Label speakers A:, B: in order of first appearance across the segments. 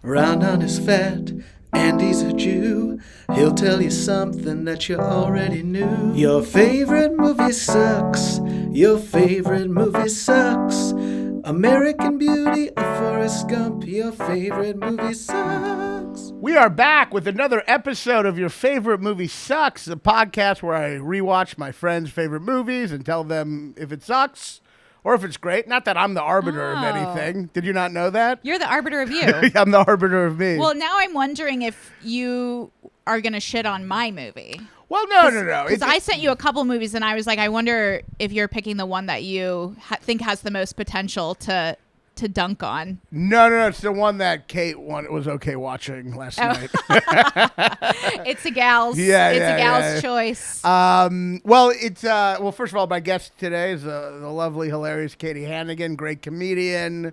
A: Raanan is fat and he's a Jew. He'll tell you something that you already knew. Your favorite movie sucks. Your favorite movie sucks. American Beauty or Forrest Gump. Your favorite movie sucks.
B: We are back with another episode of Your Favorite Movie Sucks, the podcast where I rewatch my friends' favorite movies and tell them if it sucks or if it's great. Not that I'm the arbiter of anything. Did you not know that?
C: You're the arbiter of you.
B: I'm the arbiter of me.
C: Well, now I'm wondering if you are going to shit on my movie.
B: Well, no.
C: Because I sent you a couple movies, and I was like, I wonder if you're picking the one that you think has the most potential to dunk on.
B: No. It's the one that Kate was okay watching last night.
C: It's a gal's. It's a gal's choice.
B: Well, first of all, my guest today is the lovely, hilarious Katie Hannigan, great comedian.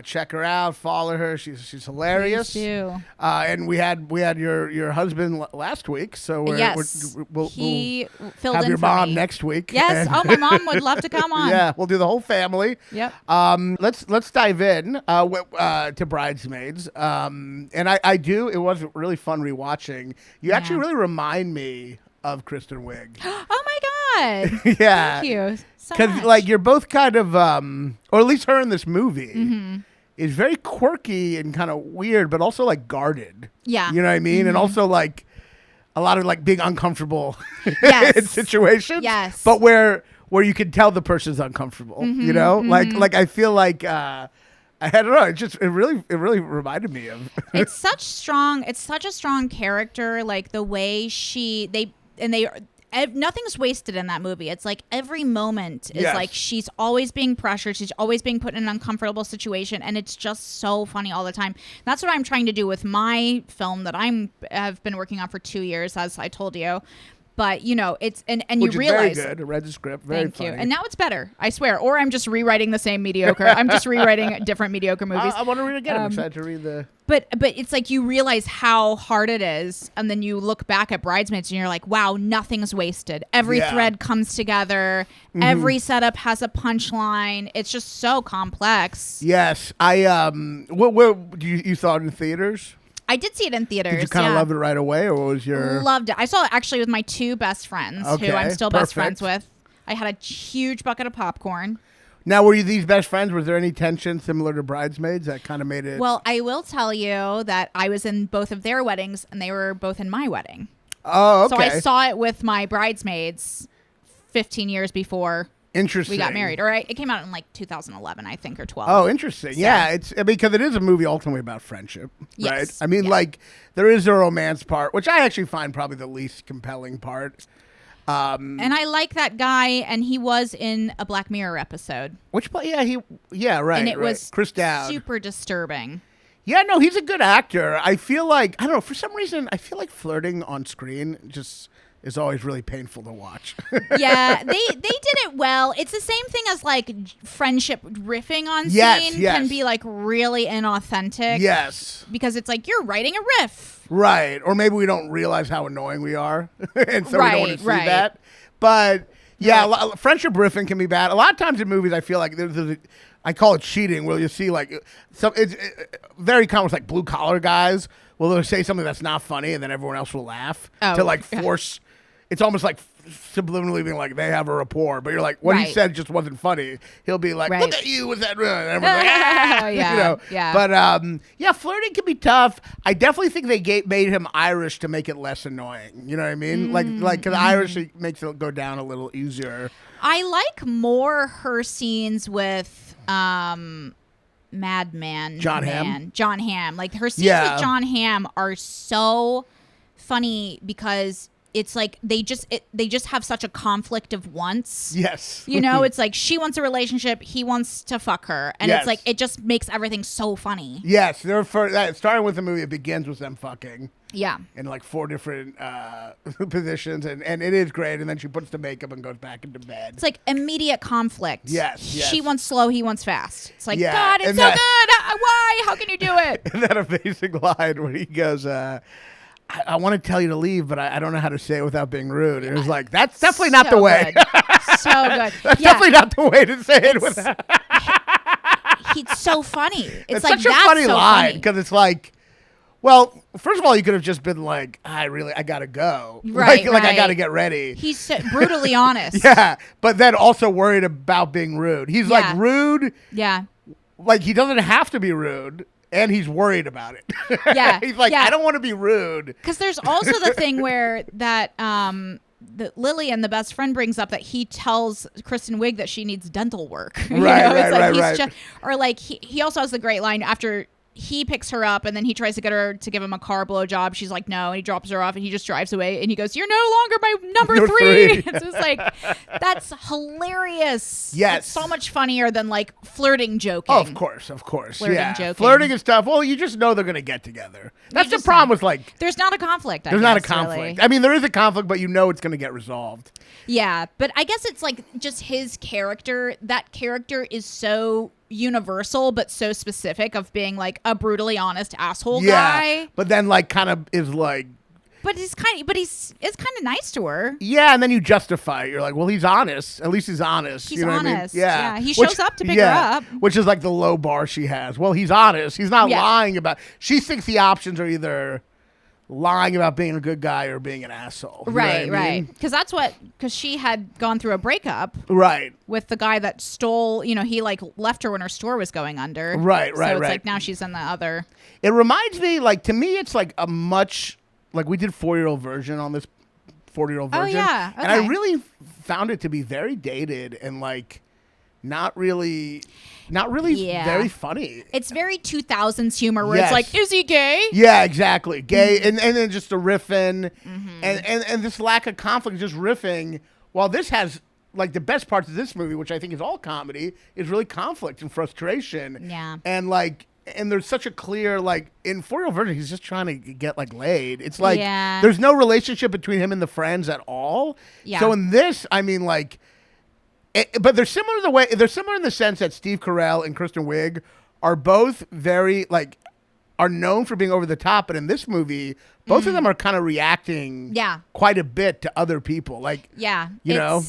B: Check her out, follow her. She's hilarious.
C: Please do.
B: And we had your husband last week, so we'll
C: filled
B: have
C: in
B: your
C: for
B: mom
C: me.
B: next week.
C: Yes. My mom would love to come on.
B: Yeah, we'll do the whole family.
C: Yep.
B: Let's dive in to Bridesmaids. And I do. It was really fun rewatching. You actually really remind me of Kristen Wiig.
C: Oh my God.
B: Yeah.
C: Thank you so
B: Because
C: much.
B: you're both kind of, or at least her in this movie, is very quirky and kind of weird, but also guarded.
C: Yeah.
B: You know what I mean? And also a lot of being uncomfortable
C: Yes.
B: in situations.
C: Yes.
B: But where you can tell the person's uncomfortable. You know, like I feel like I don't know. It really reminded me of.
C: It's such a strong character. Like the way nothing's wasted in that movie. It's like every moment is like she's always being pressured. She's always being put in an uncomfortable situation, and it's just so funny all the time. That's what I'm trying to do with my film that have been working on for 2 years, as I told you. But it's and
B: Which
C: you
B: is
C: realize.
B: very good. I read the script. Very
C: Thank
B: funny.
C: you. And now it's better, I swear. Or I'm just rewriting the same mediocre. I'm just rewriting different mediocre movies.
B: I want to read it again. I'm excited to read the.
C: But it's like you realize how hard it is, and then you look back at Bridesmaids and you're like, wow, nothing's wasted. Every thread comes together. Every setup has a punchline. It's just so complex.
B: Yes, I where you saw it in theaters?
C: I did see it in theaters.
B: Did you kind of love it right away, or what was your?
C: Loved it. I saw it actually with my two best friends, who I'm still best friends with. I had a huge bucket of popcorn.
B: Now, were you these best friends? Was there any tension similar to Bridesmaids that kind of made it?
C: Well, I will tell you that I was in both of their weddings, and they were both in my wedding.
B: Oh, okay.
C: So I saw it with my bridesmaids 15 years before we got married. Or it came out in 2011, I think, or 12.
B: Oh, interesting. So. Yeah, it's because it is a movie ultimately about friendship, right?
C: Yes.
B: I mean, there is a romance part, which I actually find probably the least compelling part.
C: And I like that guy, and he was in a Black Mirror episode.
B: Which part? Yeah, right.
C: And it was
B: Chris Dowd.
C: Super disturbing.
B: Yeah, no, he's a good actor. I feel like, I don't know, for some reason, I feel like flirting on screen just is always really painful to watch.
C: Yeah, they did it well. It's the same thing as friendship riffing on scene can be really inauthentic.
B: Yes.
C: Because it's you're writing a riff.
B: Right. Or maybe we don't realize how annoying we are. And so we don't want to see that. But yeah, friendship riffing can be bad. A lot of times in movies, I feel like I call it cheating, where you see it's very common with blue collar guys. Well, they'll say something that's not funny, and then everyone else will laugh to force. It's almost subliminally being they have a rapport, but you're what he said just wasn't funny. He'll be look at you with that, and everyone's
C: yeah.
B: But flirting can be tough. I definitely think they made him Irish to make it less annoying. You know what I mean? Because Irish makes it go down a little easier.
C: I like more her scenes with Madman
B: John Hamm.
C: John Hamm. Her scenes with John Hamm are so funny because it's they just have such a conflict of wants.
B: Yes.
C: It's she wants a relationship, he wants to fuck her, and it's it just makes everything so funny.
B: Yes, starting with the movie, it begins with them fucking.
C: Yeah.
B: In 4 different positions, and it is great. And then she puts the makeup and goes back into bed.
C: It's immediate conflict.
B: Yes.
C: She wants slow, he wants fast. It's God, it's so good. Why? How can you do it?
B: And that amazing line where he goes, I want to tell you to leave, but I don't know how to say it without being rude. And it was that's definitely not the way.
C: So good.
B: That's definitely not the way to say it without.
C: He's so funny. It's
B: such a funny line because it's Well, first of all, you could have just been like, I gotta go.
C: Right,
B: like I gotta get ready.
C: He's so brutally honest.
B: Yeah, but then also worried about being rude. He's like rude.
C: Yeah.
B: Like he doesn't have to be rude. And he's worried about it.
C: Yeah.
B: He's like, I don't want to be rude.
C: Because there's also the thing where that Lillian, the best friend, brings up that he tells Kristen Wiig that she needs dental work.
B: Right.
C: Or like he also has the great line after he picks her up and then he tries to get her to give him a car blowjob. She's like, no. And he drops her off and he just drives away and he goes, you're no longer my number three. It's just like, that's hilarious.
B: Yes.
C: It's so much funnier than like flirting joking.
B: Oh, of course.
C: Flirting joking.
B: Flirting is tough. Well, you just know they're going to get together. That's the problem with like.
C: There's not a conflict.
B: There's not a conflict.
C: Really.
B: I mean, there is a conflict, but you know it's going to get resolved.
C: Yeah. But I guess it's like just his character. That character is so universal but so specific of being like a brutally honest asshole guy,
B: but then like kind of is like,
C: it's kind of nice to her.
B: Yeah, and then you justify it. You're like, well, he's honest. At least he's honest.
C: He's
B: you know
C: honest.
B: What I mean?
C: Yeah. He shows up to pick her up,
B: which is like the low bar she has. Well, he's honest. He's not lying about. She thinks the options are either lying about being a good guy or being an asshole.
C: Right. Because she had gone through a breakup.
B: Right.
C: With the guy that stole, he like left her when her store was going under.
B: Right.
C: So it's like now she's in the other.
B: It reminds me, like, to me, it's like a much, like we did 4-year-old version on this 40-year-old version.
C: Oh, yeah. Okay.
B: And I really found it to be very dated and like not really very funny.
C: It's very 2000s humor where it's like, is he gay?
B: Yeah, exactly. Gay. And then just the riffing and this lack of conflict, just riffing. While this has like the best parts of this movie, which I think is all comedy, is really conflict and frustration.
C: Yeah.
B: And like, and there's such a clear, like, in 4-year-old version, he's just trying to get, like, laid. It's like, there's no relationship between him and the friends at all. Yeah. So in this, I mean, like, but they're similar in the sense that Steve Carell and Kristen Wiig are both very, like, are known for being over the top. But in this movie, both of them are kind of reacting quite a bit to other people. Like, you know?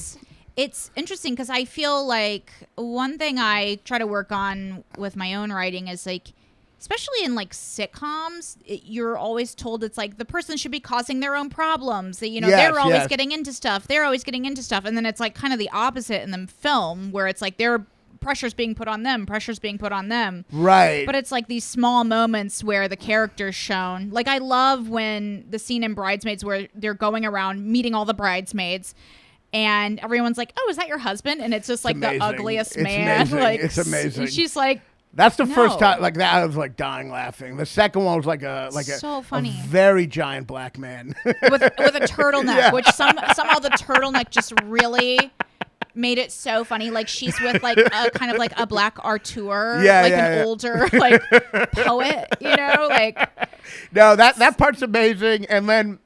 C: It's interesting because I feel like one thing I try to work on with my own writing is like, especially in like sitcoms, you're always told it's like the person should be causing their own problems. That they're always getting into stuff. They're always getting into stuff, and then it's like kind of the opposite in the film where it's like their pressure's being put on them. Right. But it's like these small moments where the character's shown. Like I love when the scene in Bridesmaids where they're going around meeting all the bridesmaids. And everyone's like, "Oh, is that your husband?" And it's just like the ugliest man.
B: Amazing.
C: Like
B: it's amazing.
C: She's like,
B: "That's the first time." Like that, I was like dying laughing. The second one was like
C: so funny.
B: A very giant black man
C: with a turtleneck, which somehow the turtleneck just really made it so funny. Like she's with like a kind of like a black auteur, an older like poet. Like
B: no, that part's amazing, and then.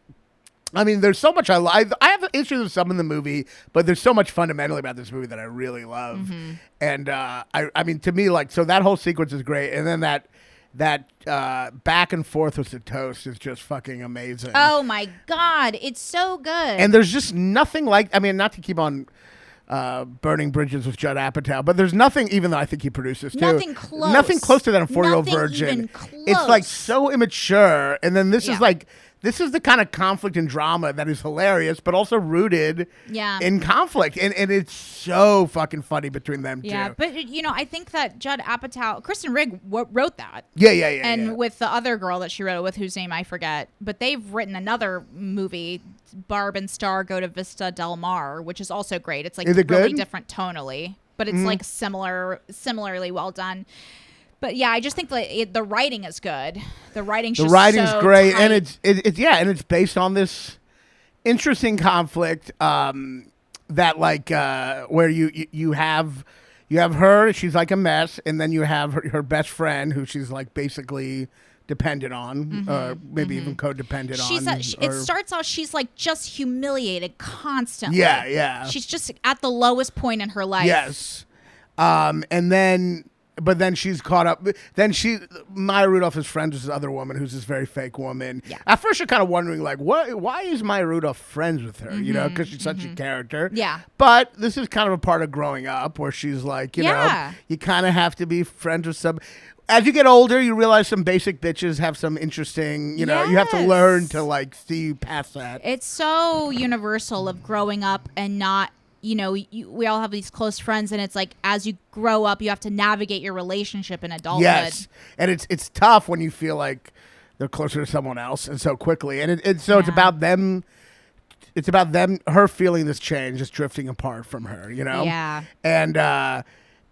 B: I mean, there's so much I have issues with some in the movie, but there's so much fundamentally about this movie that I really love. Mm-hmm. And I mean, to me, like, so that whole sequence is great, and then that back and forth with the toast is just fucking amazing.
C: Oh my god, it's so good.
B: And there's just nothing like. I mean, not to keep on burning bridges with Judd Apatow, but there's nothing. Even though I think he produced this too, nothing close to that in 4-year-old virgin. It's like so immature, and then this is like. This is the kind of conflict and drama that is hilarious, but also rooted in conflict. And it's so fucking funny between them two.
C: Yeah, but, I think that Judd Apatow, Kristen Wiig wrote that.
B: Yeah.
C: And with the other girl that she wrote it with, whose name I forget. But they've written another movie, Barb and Star Go to Vista Del Mar, which is also great. It's like really different tonally, but it's like similarly well done. But yeah, I just think the writing is good. The writing's so
B: great,
C: tight.
B: and it's based on this interesting conflict that like where you have her, she's like a mess, and then you have her best friend who she's like basically dependent on, or maybe even codependent on.
C: It starts out she's like just humiliated constantly.
B: Yeah.
C: She's just at the lowest point in her life.
B: Yes, and then. But then she's caught up. Then Maya Rudolph is friends with this other woman who's this very fake woman.
C: Yeah.
B: At first, you're kind of wondering, like, why is Maya Rudolph friends with her? You know, because she's such a character.
C: Yeah.
B: But this is kind of a part of growing up where she's like, you know, you kind of have to be friends with some. As you get older, you realize some basic bitches have some interesting, you know, you have to learn to, like, see past that.
C: It's so universal of growing up and not, you know, we all have these close friends, and it's like as you grow up, you have to navigate your relationship in adulthood. Yes,
B: and it's tough when you feel like they're closer to someone else and so quickly. And it's about them. It's about them, her feeling this change, just drifting apart from her, you know?
C: Yeah.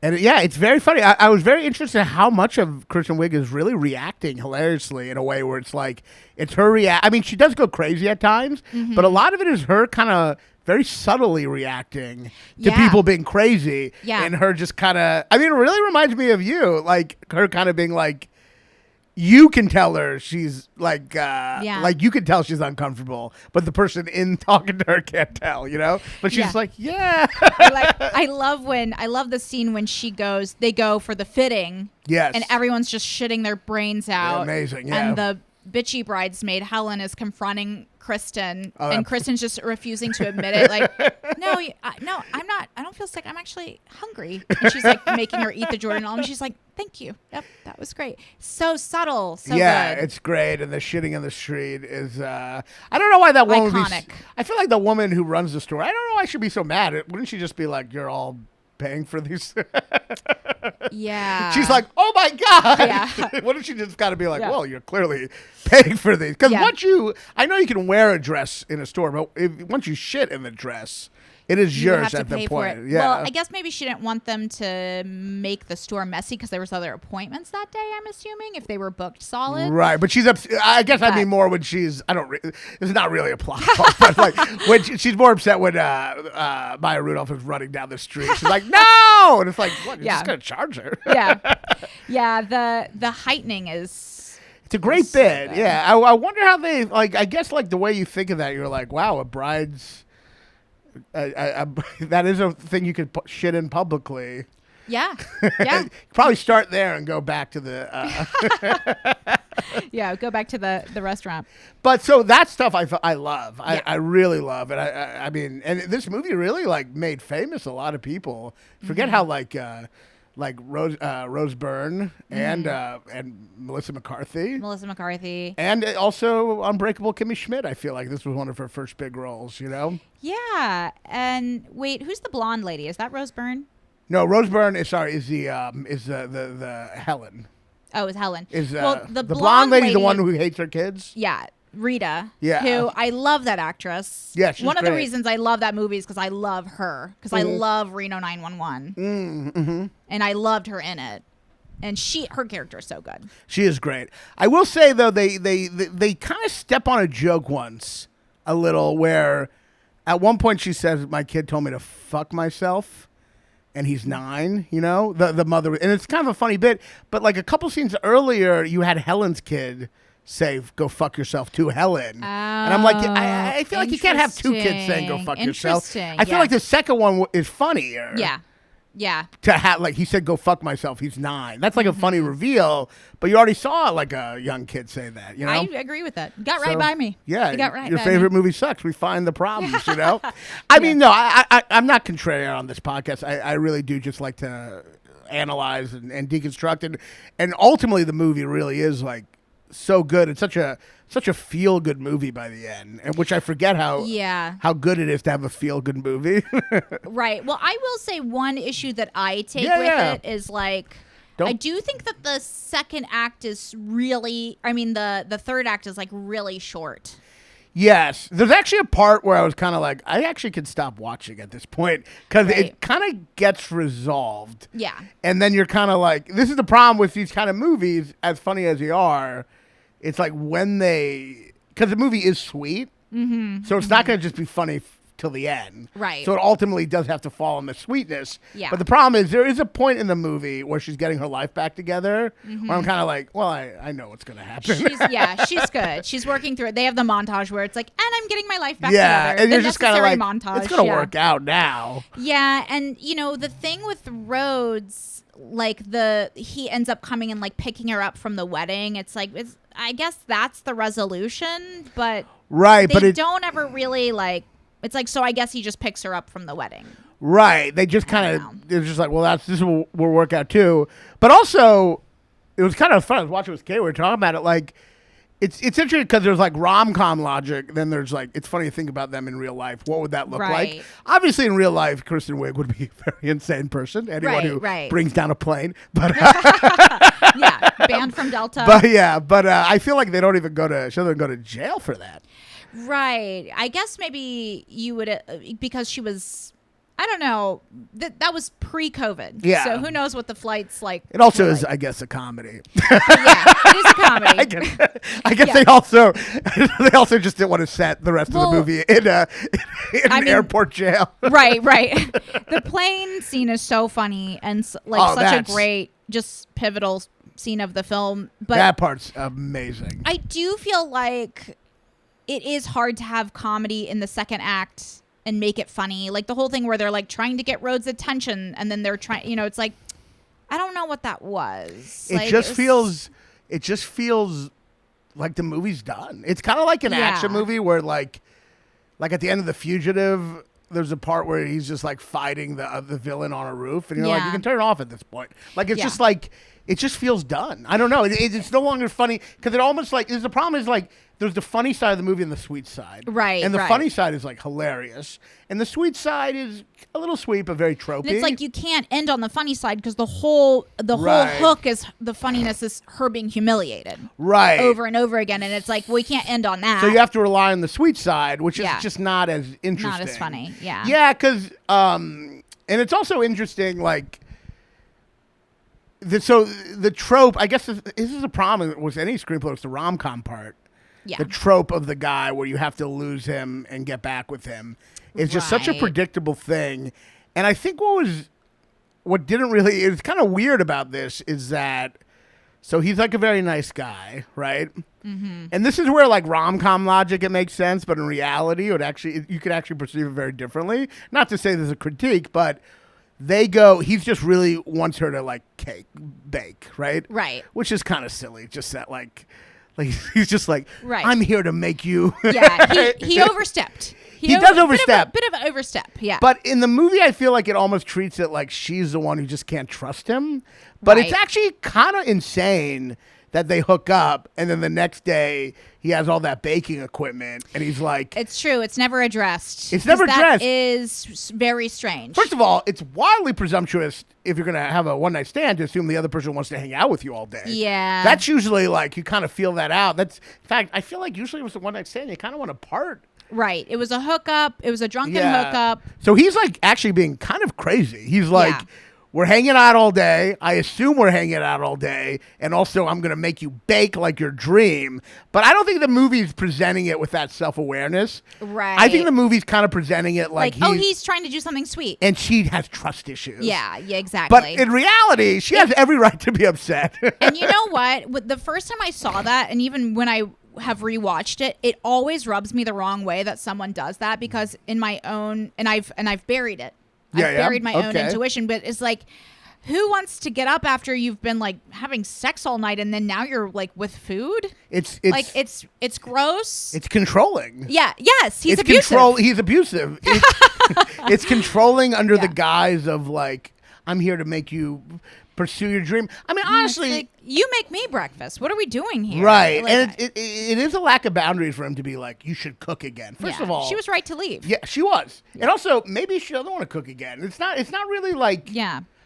B: And yeah, it's very funny. I was very interested in how much of Kristen Wiig is really reacting hilariously in a way where it's like, it's her I mean, she does go crazy at times, but a lot of it is her kind of very subtly reacting to people being crazy.
C: Yeah.
B: And her just kind of, I mean, it really reminds me of you. Like, her kind of being like, you can tell her she's like, like you can tell she's uncomfortable, but the person in talking to her can't tell, you know. But she's like,
C: I love the scene when they go for the fitting, and everyone's just shitting their brains out.
B: Yeah, amazing,
C: and the bitchy bridesmaid Helen is confronting Kristen, and Kristen's just refusing to admit it. Like, no, I'm not. I don't feel sick. I'm actually hungry. And she's like making her eat the Jordan almond. She's like, thank you. Yep, that was great. So subtle. So good.
B: It's great. And the shitting in the street is. I don't know why that woman.
C: Iconic.
B: I feel like the woman who runs the store. I don't know why she'd be so mad. Wouldn't she just be like, "You're all paying for these"?
C: Yeah.
B: She's like, oh my God.
C: Yeah.
B: What if she just got to be like, well, you're clearly paying for these. Because I know you can wear a dress in a store, but once you shit in the dress, it is yours at the point. Yeah.
C: Well, I guess maybe she didn't want them to make the store messy because there was other appointments that day, I'm assuming, if they were booked solid.
B: Right. But she's I guess I mean more when she's, it's not really a plot hole, but like when she's more upset when Maya Rudolph is running down the street. She's like, no! And it's like, what? You're just going to charge her.
C: Yeah. The heightening is...
B: It's a great bit. Yeah. I wonder how they, like, I guess like the way you think of that, you're like, wow, a bride's... that is a thing you could shit in publicly.
C: Yeah.
B: Probably start there and go back to the.
C: Go back to the restaurant.
B: But so that stuff I love. I really love, and I mean, and this movie really like made famous a lot of people. Forget how like Rose Byrne and Melissa McCarthy. And also Unbreakable Kimmy Schmidt. I feel like this was one of her first big roles, you know?
C: Yeah. And wait, who's the blonde lady? Is that Rose Byrne?
B: No, Rose Byrne is the Helen.
C: Oh, it's Helen.
B: The blonde lady, the one who hates her kids?
C: Yeah. Rita, who I love that actress.
B: Yeah, she's
C: one of
B: great.
C: the reasons I love that movie is because I love her. Because I love Reno 911. And I loved her in it. And her character is so good.
B: She is great. I will say though, they kind of step on a joke once a little, where at one point she says, "My kid told me to fuck myself." And he's 9, you know, the mother, and it's kind of a funny bit. But like a couple scenes earlier, you had Helen's kid say, "Go fuck yourself" to Helen. And I'm like, I feel like you can't have two kids saying "go fuck yourself." I feel like the second one is funnier.
C: Yeah.
B: To have, like, he said, "Go fuck myself." He's 9. That's like a funny reveal, but you already saw like a young kid say that, you know?
C: I agree with that. Got right by me.
B: Yeah.
C: You got right
B: your
C: by
B: favorite
C: me.
B: movie sucks. We find the problems, you know? I mean, no, I'm not contrarian on this podcast. I really do just like to analyze and deconstruct. And ultimately, the movie really is like so good. It's such a feel good movie by the end, and which I forget how good it is to have a feel good movie.
C: Right. Well, I will say one issue that I take with it is like I do think that the second act is really, I mean the third act is like really short.
B: Yes. There's actually a part where I was kind of like, I actually could stop watching at this point because it kind of gets resolved.
C: Yeah.
B: And then you're kind of like, this is the problem with these kind of movies, as funny as they are. It's like when because the movie is sweet, so it's not going to just be funny till the end.
C: Right.
B: So it ultimately does have to fall on the sweetness.
C: Yeah.
B: But the problem is there is a point in the movie where she's getting her life back together where I'm kind of like, well, I know what's going to happen.
C: She's good. She's working through it. They have the montage where it's like, and I'm getting my life back
B: together. And you're just kind of like,
C: montage.
B: It's going to work out now.
C: Yeah. And, you know, the thing with Rhodes, like he ends up coming and like picking her up from the wedding. It's like, I guess that's the resolution, but they don't ever really like, it's like, so I guess he just picks her up from the wedding.
B: Right. They just kind of, they're just like, well, this will work out too. But also, it was kind of fun. I was watching with Kay. We were talking about it. Like, it's interesting because there's like rom-com logic. Then there's like, it's funny to think about them in real life. What would that look like? Obviously, in real life, Kristen Wiig would be a very insane person. Anyone who brings down a plane. But
C: yeah, banned from Delta.
B: But I feel like they don't even go to jail for that.
C: Right. I guess maybe you would, because she was, I don't know. That was pre-COVID.
B: Yeah.
C: So who knows what the flight's like.
B: It also is, I guess, a comedy.
C: Yeah, it is a comedy.
B: I guess they also just didn't want to set the rest of the movie in an airport jail.
C: Right. The plane scene is so funny and such a great, just pivotal scene of the film. But
B: that part's amazing.
C: I do feel like it is hard to have comedy in the second act and make it funny. Like the whole thing where they're like trying to get Rhodes' attention and then they're trying, it's like, I don't know what that was.
B: It just feels like the movie's done. It's kind of like an action movie where like at the end of The Fugitive, there's a part where he's just like fighting the villain on a roof and you're like, you can turn it off at this point. Like, it's just like, it just feels done. I don't know. It's no longer funny because it almost like, the problem is like, there's the funny side of the movie and the sweet side.
C: Right.
B: And the funny side is like hilarious. And the sweet side is a little sweet, but very tropey.
C: And it's like you can't end on the funny side because the whole hook is the funniness is her being humiliated.
B: Right.
C: Over and over again. And it's like, we can't end on that.
B: So you have to rely on the sweet side, which is just not as interesting.
C: Not as funny. Yeah.
B: Yeah, because, and it's also interesting, like, the trope, I guess this is a problem with any screenplay, it's the rom-com part.
C: Yeah.
B: The trope of the guy where you have to lose him and get back with him is just such a predictable thing. And I think what didn't really, it's kind of weird about this is that, so he's like a very nice guy, right? Mm-hmm. And this is where like rom-com logic, it makes sense, but in reality, you could actually perceive it very differently. Not to say there's a critique, but he's just really wants her to like bake, right?
C: Right.
B: Which is kind of silly, just that like he's just like, I'm here to make you.
C: Yeah, he overstepped.
B: He does overstep.
C: Bit of an overstep, yeah.
B: But in the movie, I feel like it almost treats it like she's the one who just can't trust him. But it's actually kind of insane that they hook up, and then the next day he has all that baking equipment, and he's like...
C: It's true. It's never addressed.
B: That
C: is very strange.
B: First of all, it's wildly presumptuous if you're going to have a one-night stand to assume the other person wants to hang out with you all day.
C: Yeah.
B: That's usually like, you kind of feel that out. In fact, I feel like usually with a one-night stand, you kind of want to part.
C: Right. It was a hookup. It was a drunken hookup.
B: So he's like actually being kind of crazy. He's like... Yeah. We're hanging out all day. I assume we're hanging out all day. And also, I'm going to make you bake like your dream. But I don't think the movie's presenting it with that self-awareness.
C: Right.
B: I think the movie's kind of presenting it like
C: he's trying to do something sweet.
B: And she has trust issues.
C: Yeah, exactly.
B: But in reality, she has every right to be upset.
C: And you know what? The first time I saw that, and even when I have rewatched it, it always rubs me the wrong way that someone does that because in my own, and I've buried it. I've buried my own intuition, but it's like, who wants to get up after you've been like having sex all night and then now you're like with food? It's gross.
B: It's controlling.
C: Yeah. Yes. He's abusive.
B: He's abusive. It's controlling under the guise of like, I'm here to make you pursue your dream. I mean, honestly,
C: like, you make me breakfast. What are we doing here?
B: Right. Like, and it is a lack of boundaries for him to be like, you should cook again. First of all,
C: she was right to leave.
B: Yeah, she was. Yeah. And also, maybe she doesn't want to cook again. It's not really like,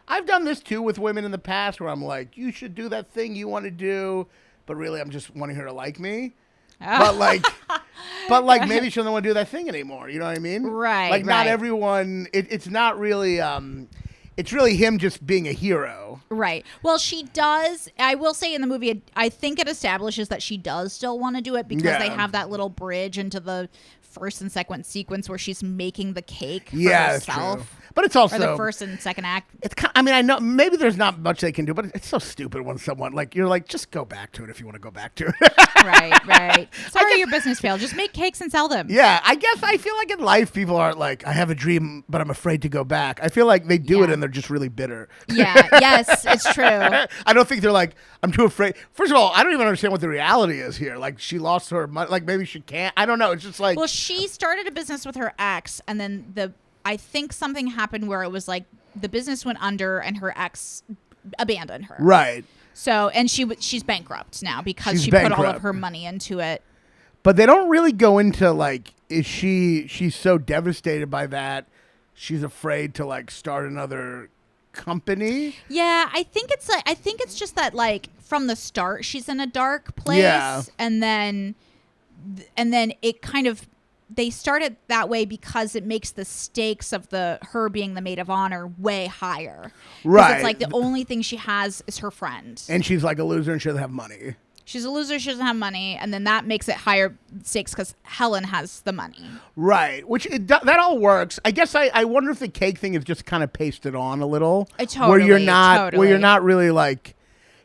B: I've done this too with women in the past where I'm like, you should do that thing you want to do, but really I'm just wanting her to like me. But like maybe she doesn't want to do that thing anymore. You know what I mean?
C: Right.
B: Like not everyone, it's not really, it's really him just being a hero.
C: Right. Well, she does. I will say in the movie, I think it establishes that she does still want to do it because they have that little bridge into the first and second sequence where she's making the cake for herself.
B: That's true. But it's also...
C: Or the first and second act.
B: It's kind of, I mean, I know maybe there's not much they can do, but it's so stupid when someone, like, you're like, just go back to it if you want to go back to it.
C: Right. Sorry your business failed. Just make cakes and sell them.
B: Yeah, I guess I feel like in life people are like, I have a dream, but I'm afraid to go back. I feel like they do it in they're just really bitter.
C: Yeah. Yes, it's true.
B: I don't think they're like, I'm too afraid. First of all, I don't even understand what the reality is here. Like, she lost her money. Like, maybe she can't. I don't know. It's just like.
C: Well, she started a business with her ex, and then I think something happened where it was like the business went under and her ex abandoned her.
B: Right.
C: So, and she's bankrupt now because she put all of her money into it.
B: But they don't really go into like, she's so devastated by that, she's afraid to like start another company.
C: Yeah, I think it's just that like from the start she's in a dark place.
B: Yeah.
C: And then it kind of, they started that way because it makes the stakes of her being the maid of honor way higher.
B: Right.
C: It's like the only thing she has is her friend.
B: And she's like a loser and she doesn't have money.
C: She's a loser, she doesn't have money, and then that makes it higher stakes because Helen has the money.
B: Right, which that all works. I guess I wonder if the cake thing is just kind of pasted on a little.
C: Totally,
B: where you're not really like,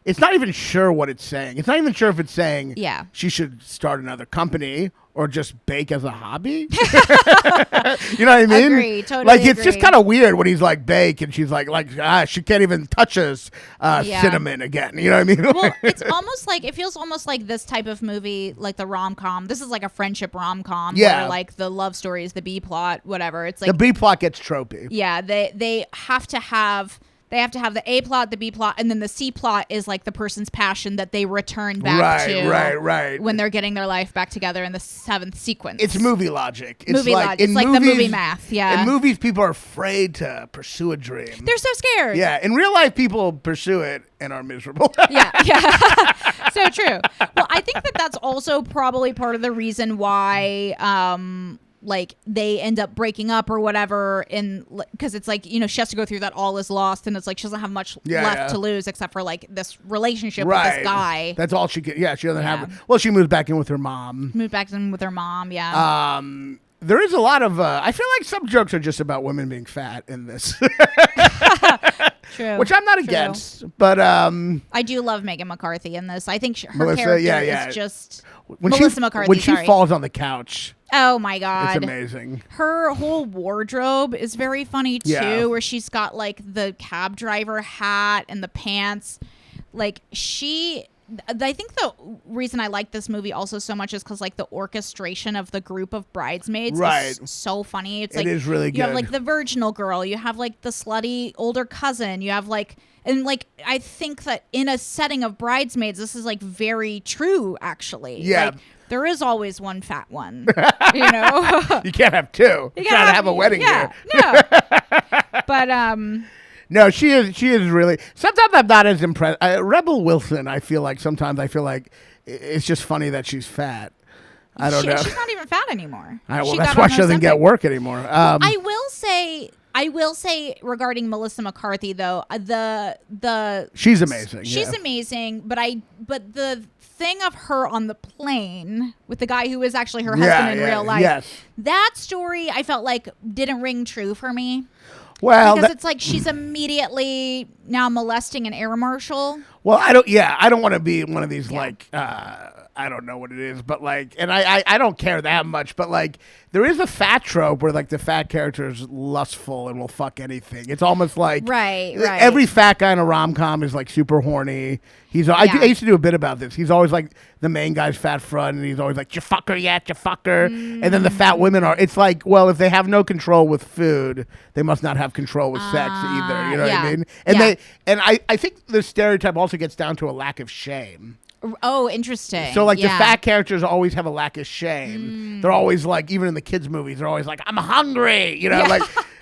B: it's not even sure what it's saying. It's not even sure if it's saying she should start another company or just bake as a hobby. You know what I mean?
C: Agree, totally
B: like, it's just kind of weird when he's like, bake, and she's like, she can't even touch us cinnamon again. You know what I mean?
C: Well, it's almost like, it feels almost like this type of movie, like the rom-com. This is like a friendship rom-com.
B: Yeah.
C: Where like the love story is the B plot, whatever. It's like
B: the B plot gets tropey.
C: Yeah, they have to have the A plot, the B plot, and then the C plot is like the person's passion that they return back to.
B: Right.
C: When they're getting their life back together in the 7th sequence.
B: It's movie logic.
C: It's like the movie math, yeah.
B: In movies, people are afraid to pursue a dream.
C: They're so scared.
B: Yeah, in real life, people pursue it and are miserable.
C: Yeah. So true. Well, I think that's also probably part of the reason why like they end up breaking up or whatever, because it's like, you know, she has to go through that all is lost, and it's like she doesn't have much left to lose except for like this relationship with this guy.
B: That's all she can. Yeah, she doesn't have. Well, she moves back in with her mom.
C: Yeah.
B: There is a lot of. I feel like some jokes are just about women being fat in this.
C: True.
B: Which I'm not against, but
C: I do love Megan McCarthy in this. I think her character is just Melissa McCarthy.
B: When she falls on the couch.
C: Oh my God.
B: It's amazing.
C: Her whole wardrobe is very funny too, where she's got like the cab driver hat and the pants. Like I think the reason I like this movie also so much is because like the orchestration of the group of bridesmaids is so funny. It's like,
B: it is really good.
C: You have like the virginal girl, you have like the slutty older cousin, you have like, and like I think that in a setting of bridesmaids, this is like very true actually.
B: Yeah.
C: Like, there is always one fat one, you know.
B: You can't have two. You gotta have a wedding here.
C: No. But
B: no, she is really. Sometimes I'm not as impressed. Rebel Wilson, I feel like it's just funny that she's fat. I don't know.
C: She's not even fat anymore.
B: Well, that's why she doesn't get work anymore.
C: I will say regarding Melissa McCarthy though,
B: she's amazing.
C: She's amazing, but the thing of her on the plane with the guy who is actually her husband in real life, that story I felt like didn't ring true for me.
B: Well,
C: because it's like she's immediately now molesting an air marshal.
B: Well, I don't want to be one of these like I don't know what it is, but like, and I don't care that much, but like, there is a fat trope where like the fat character is lustful and will fuck anything. It's almost like every fat guy in a rom-com is like super horny. I used to do a bit about this. He's always like the main guy's fat front, and he's always like, "You fuck her yet? You fuck her?" And then the fat women are. It's like, well, if they have no control with food, they must not have control with sex either. You know what I mean? And I think the stereotype also gets down to a lack of shame.
C: Oh, interesting.
B: So, like, the fat characters always have a lack of shame. They're always like, even in the kids' movies, they're always like, "I'm hungry," you know. Like,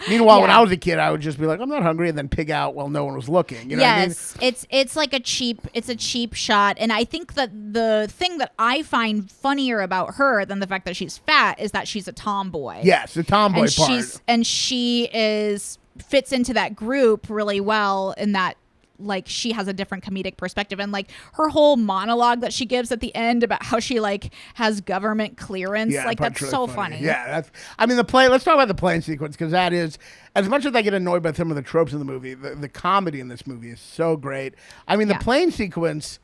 B: meanwhile, when I was a kid, I would just be like, "I'm not hungry," and then pig out while no one was looking. You know what I mean?
C: It's like a cheap shot, and I think that the thing that I find funnier about her than the fact that she's fat is that she's a tomboy.
B: Yes, the tomboy part.
C: She fits into that group really well in that. Like she has a different comedic perspective, and like her whole monologue that she gives at the end about how she like has government clearance, like that's really so funny.
B: Yeah, the plane. Let's talk about the plane sequence, because that is, as much as I get annoyed by some of the tropes in the movie, the comedy in this movie is so great. I mean, the plane sequence,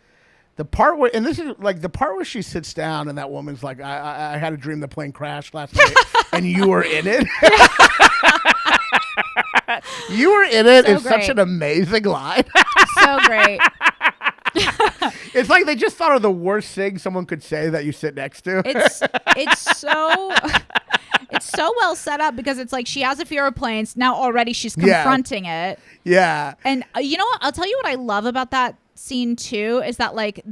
B: the part where, and this is like the part where she sits down and that woman's like, I had a dream the plane crashed last night and you were in it. You were in it.
C: So
B: It's such
C: great.
B: an amazing line.
C: So great.
B: It's like they just thought of the worst thing someone could say that you sit next to.
C: It's so well set up because it's like she has a fear of planes. Now already she's confronting it.
B: Yeah.
C: And you know what? I'll tell you what I love about that scene too is that like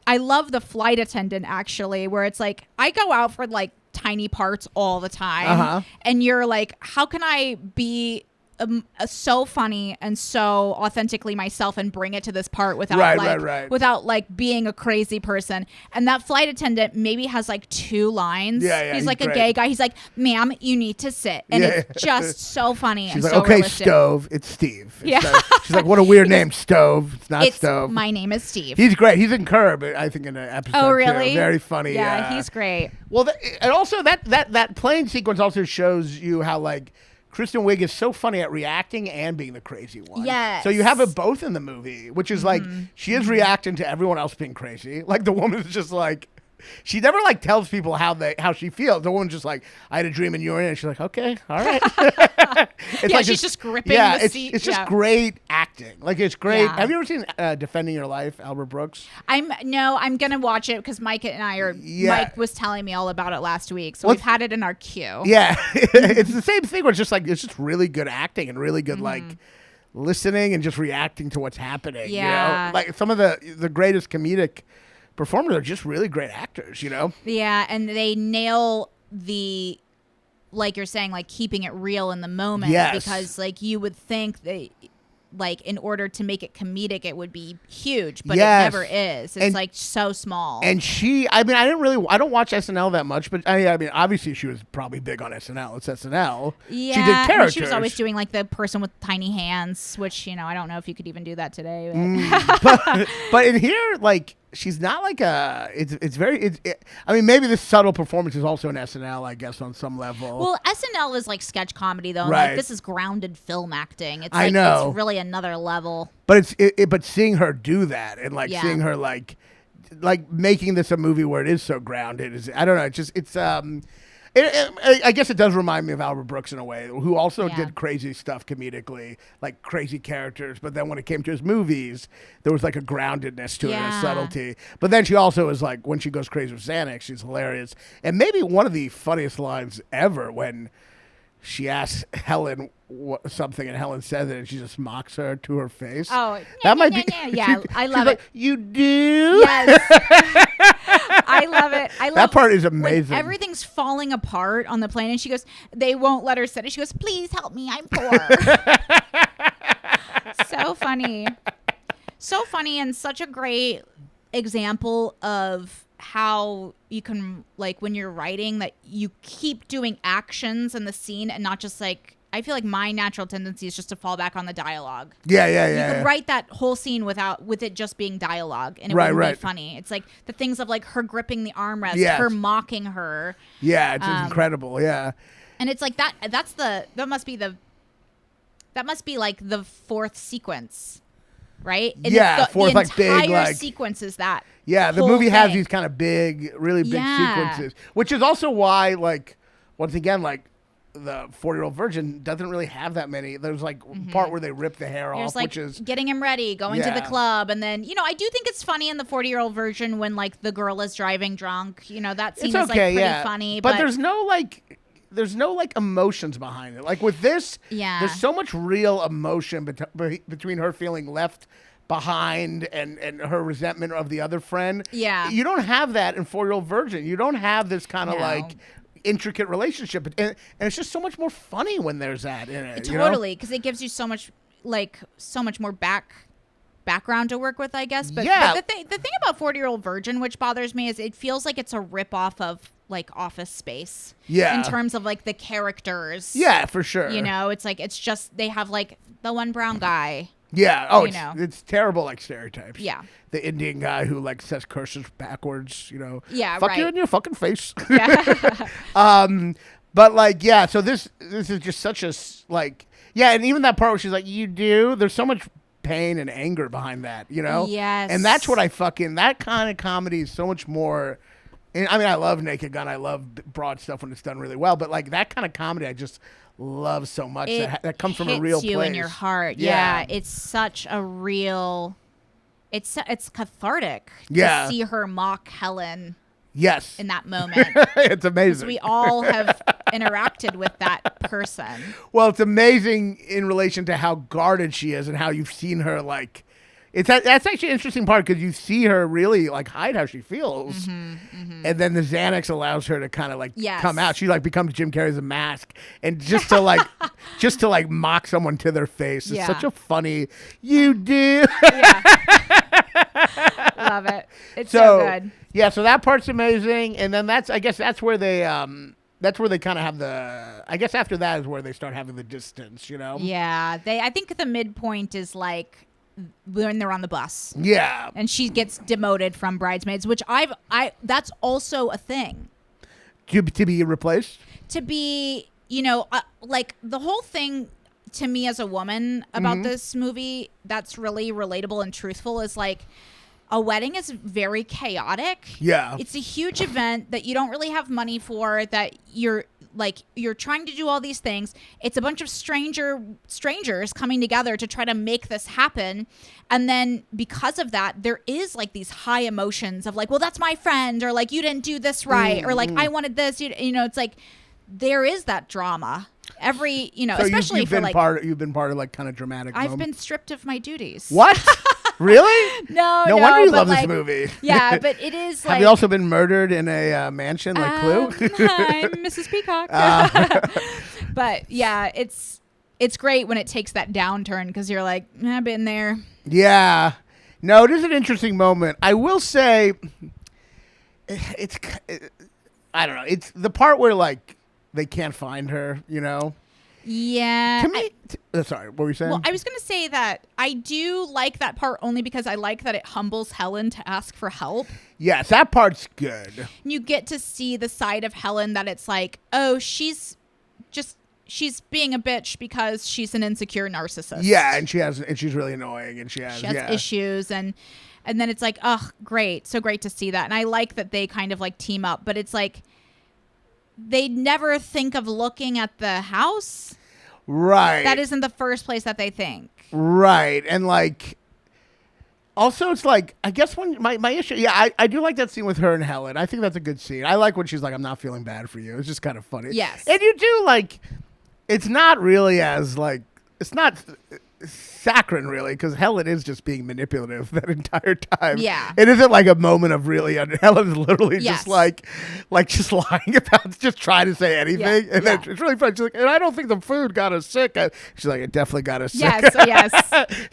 C: I love the flight attendant actually, where it's like I go out for like tiny parts all the time, and you're like, how can I be so funny and so authentically myself and bring it to this part without without like being a crazy person. And that flight attendant maybe has like 2 lines. He's like a gay guy. He's like, ma'am, you need to sit. And it's just so funny.
B: She's
C: and
B: like,
C: so
B: okay,
C: realistic.
B: Stove. It's Steve. She's like, what a weird name, Stove. It's not Stove.
C: My name is Steve.
B: He's great. He's in Curb, I think, in an episode.
C: Oh, really?
B: Too. Very funny.
C: Yeah, he's great.
B: Well, and also that plane sequence also shows you how like Kristen Wiig is so funny at reacting and being the crazy one.
C: Yes.
B: So you have it both in the movie, which is like she is reacting to everyone else being crazy. Like the woman's just like, she never like tells people how she feels. The woman's just like, I had a dream and you were in it. She's like, okay, all right. It's like
C: she's just gripping the seat.
B: It's just great acting. Like it's great.
C: Yeah.
B: Have you ever seen Defending Your Life, Albert Brooks?
C: I'm gonna watch it because Mike and I are. Mike was telling me all about it last week, so we've had it in our queue.
B: Yeah, it's the same thing. Where it's just like it's just really good acting and really good like listening and just reacting to what's happening.
C: Yeah,
B: you know? Like some of the greatest comedic performers are just really great actors. You know.
C: Yeah, and they nail the. Like you're saying, like keeping it real in the moment, because like you would think that, like in order to make it comedic, it would be huge, but it never is. It's like so small.
B: And I don't watch SNL that much, but I mean, obviously she was probably big on SNL. It's SNL.
C: Yeah,
B: she did characters.
C: I mean, she was always doing like the person with tiny hands, which I don't know if you could even do that today.
B: But in here, like. She's not like I mean, maybe this subtle performance is also an SNL, I guess, on some level.
C: Well, SNL is like sketch comedy, though.
B: Right.
C: Like, this is grounded film acting. It's
B: I
C: like,
B: know.
C: It's really another level.
B: But but seeing her do that and like seeing her like making this a movie where it is so grounded is, I don't know. I guess it does remind me of Albert Brooks in a way, who also did crazy stuff comedically, like crazy characters. But then when it came to his movies, there was like a groundedness to it, a subtlety. But then she also is like, when she goes crazy with Xanax, she's hilarious. And maybe one of the funniest lines ever when she asks Helen something and Helen says it and she just mocks her to her face.
C: Oh,
B: that might be.
C: Yeah, I love it.
B: Like, you do?
C: Yes. I love it. I love
B: that part is amazing.
C: Everything's falling apart on the plane, and she goes, they won't let her sit it. She goes, please help me, I'm poor. So funny. So funny, and such a great example of how you can, like, when you're writing, that you keep doing actions in the scene and not just like, I feel like my natural tendency is just to fall back on the dialogue.
B: Yeah.
C: You could write that whole scene with it just being dialogue, and it wouldn't be funny. It's like the things of like her gripping the armrest, her mocking her.
B: Yeah, it's incredible. Yeah,
C: and it's like that. That must be like the 4th sequence, right? And
B: fourth like big like
C: sequence is that.
B: Yeah, the movie has these kind of big, really big sequences, which is also why, like, once again, like. The 40-year-old virgin doesn't really have that many. There's like part where they rip the hair off,
C: like
B: which is
C: getting him ready, going to the club, and then I do think it's funny in the 40-year-old version when like the girl is driving drunk. That scene is like pretty funny,
B: but there's no like emotions behind it. Like with this, there's so much real emotion between her feeling left behind and her resentment of the other friend.
C: Yeah,
B: you don't have that in 40-year-old virgin. You don't have this kind of like intricate relationship, and it's just so much more funny when there's that in it.
C: Totally, because it gives you so much more background to work with, I guess. But the thing about 40-year-old virgin, which bothers me, is it feels like it's a rip-off of like Office Space. Yeah, in terms of like the characters.
B: Yeah, for sure.
C: It's like it's just they have like the one brown guy.
B: Yeah. Oh, it's terrible, like stereotypes.
C: Yeah.
B: The Indian guy who like says curses backwards.
C: Yeah.
B: Fuck you in your fucking face.
C: Yeah.
B: But like, yeah. So this is just such a like, yeah. And even that part where she's like, "You do." There's so much pain and anger behind that.
C: Yes.
B: And that's what that kind of comedy is so much more And I mean, I love Naked Gun. I love broad stuff when it's done really well. But like that kind of comedy, I just love so much. That comes from a real place.
C: It hits you in your heart. Yeah, it's such a real. It's cathartic to see her mock Helen.
B: Yes.
C: In that moment.
B: It's amazing.
C: We all have interacted with that person.
B: Well, it's amazing in relation to how guarded she is and how you've seen her like. That's actually an interesting part because you see her really like hide how she feels, and then the Xanax allows her to kind of like come out. She like becomes Jim Carrey's A Mask, and just to like mock someone to their face is such a funny. You do.
C: Love it. It's so good.
B: Yeah, so that part's amazing, and then I guess that's where they kind of have the. I guess after that is where they start having the distance, you know.
C: Yeah, I think the midpoint is like when they're on the bus.
B: Yeah,
C: and she gets demoted from Bridesmaids, which that's also a thing.
B: To be replaced. To
C: be, like the whole thing to me as a woman about this movie that's really relatable and truthful is like. A wedding is very chaotic. Yeah. It's a huge event that you don't really have money for, that you're trying to do all these things. It's a bunch of strangers coming together to try to make this happen. And then because of that, there is like these high emotions of like, well, that's my friend, or like, you didn't do this right, or like, I wanted this, it's like, there is that drama. Every, so especially
B: you've
C: for
B: been
C: like.
B: You've been part of like kind of dramatic
C: I've
B: moments.
C: been stripped of my duties.
B: What? Really?
C: No
B: wonder you love this movie.
C: Yeah, but it is like.
B: Have you also been murdered in a mansion like Clue?
C: I'm Mrs. Peacock. But yeah, it's great when it takes that downturn because you're like, I've been there.
B: Yeah. No, it is an interesting moment. I will say, I don't know. It's the part where like they can't find her,
C: Yeah.
B: To me, sorry, what were you saying?
C: Well, I was going to say that I do like that part only because I like that it humbles Helen to ask for help.
B: Yes, that part's good.
C: You get to see the side of Helen that it's like, oh, she's being a bitch because she's an insecure narcissist.
B: Yeah, and she's really annoying, and she has
C: issues, and then it's like, oh, great, so great to see that, and I like that they kind of like team up, but it's like. They never think of looking at the house.
B: Right.
C: That isn't the first place that they think.
B: Right. And like, also it's like, I guess when my issue, I do like that scene with her and Helen. I think that's a good scene. I like when she's like, I'm not feeling bad for you. It's just kind of funny.
C: Yes.
B: And you do like, it's not really as like, it's not saccharine really, because Helen is just being manipulative that entire time.
C: Yeah.
B: It isn't like a moment of really, Helen's literally just like just lying about, just trying to say anything. And then it's really funny. She's like, and I don't think the food got us sick. She's like, it definitely got us sick.
C: Yes.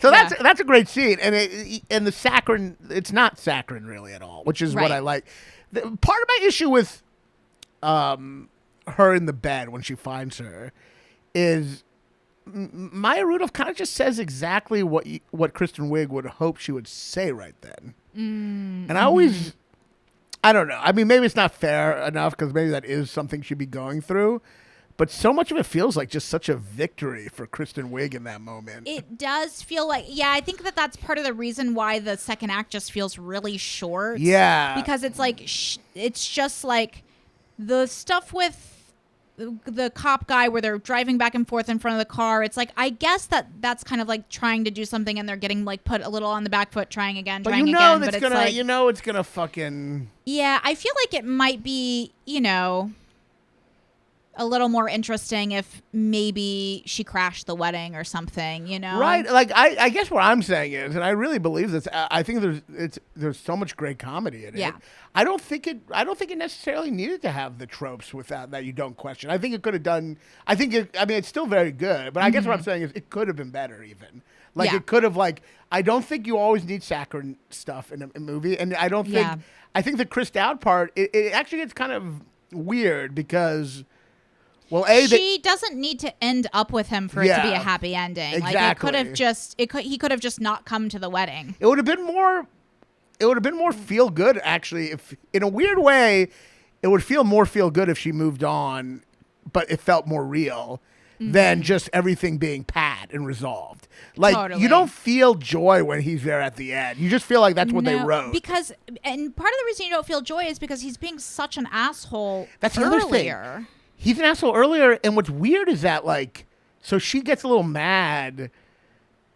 B: So that's a great scene. And the saccharine, it's not saccharine really at all, which is what I like. Part of my issue with her in the bed when she finds her is Maya Rudolph kind of just says exactly what Kristen Wiig would hope she would say right then. And I don't know. I mean, maybe it's not fair enough because maybe that is something she'd be going through. But so much of it feels like just such a victory for Kristen Wiig in that moment.
C: It does feel like, I think that's part of the reason why the second act just feels really short.
B: Yeah.
C: Because it's like, it's just like the stuff with the cop guy where they're driving back and forth in front of the car. It's like, I guess that's kind of like trying to do something and they're getting like put a little on the back foot, trying again. But it's
B: gonna,
C: like,
B: it's gonna fucking.
C: Yeah, I feel like it might be, a little more interesting if maybe she crashed the wedding or something,
B: Right. Like I guess what I'm saying is, and I really believe this, I think there's so much great comedy in it.
C: Yeah.
B: I don't think it necessarily needed to have the tropes that you don't question. I think it could have done. It's still very good, but I guess what I'm saying is it could have been better even. Like it could have I don't think you always need saccharine stuff in a movie, and I don't think I think the Chris Dowd part it actually gets kind of weird because. Well,
C: she doesn't need to end up with him for it to be a happy ending.
B: Exactly.
C: Like he could have just not come to the wedding.
B: It would have been more feel good actually if in a weird way it would feel more feel good if she moved on, but it felt more real than just everything being pat and resolved. Like,
C: Totally.
B: you don't feel joy when he's there at the end. You just feel like that's what they wrote.
C: Because, and part of the reason you don't feel joy is because he's being such an asshole
B: That's the
C: earlier.
B: other thing. He's an asshole earlier, and what's weird is that, like, so she gets a little mad.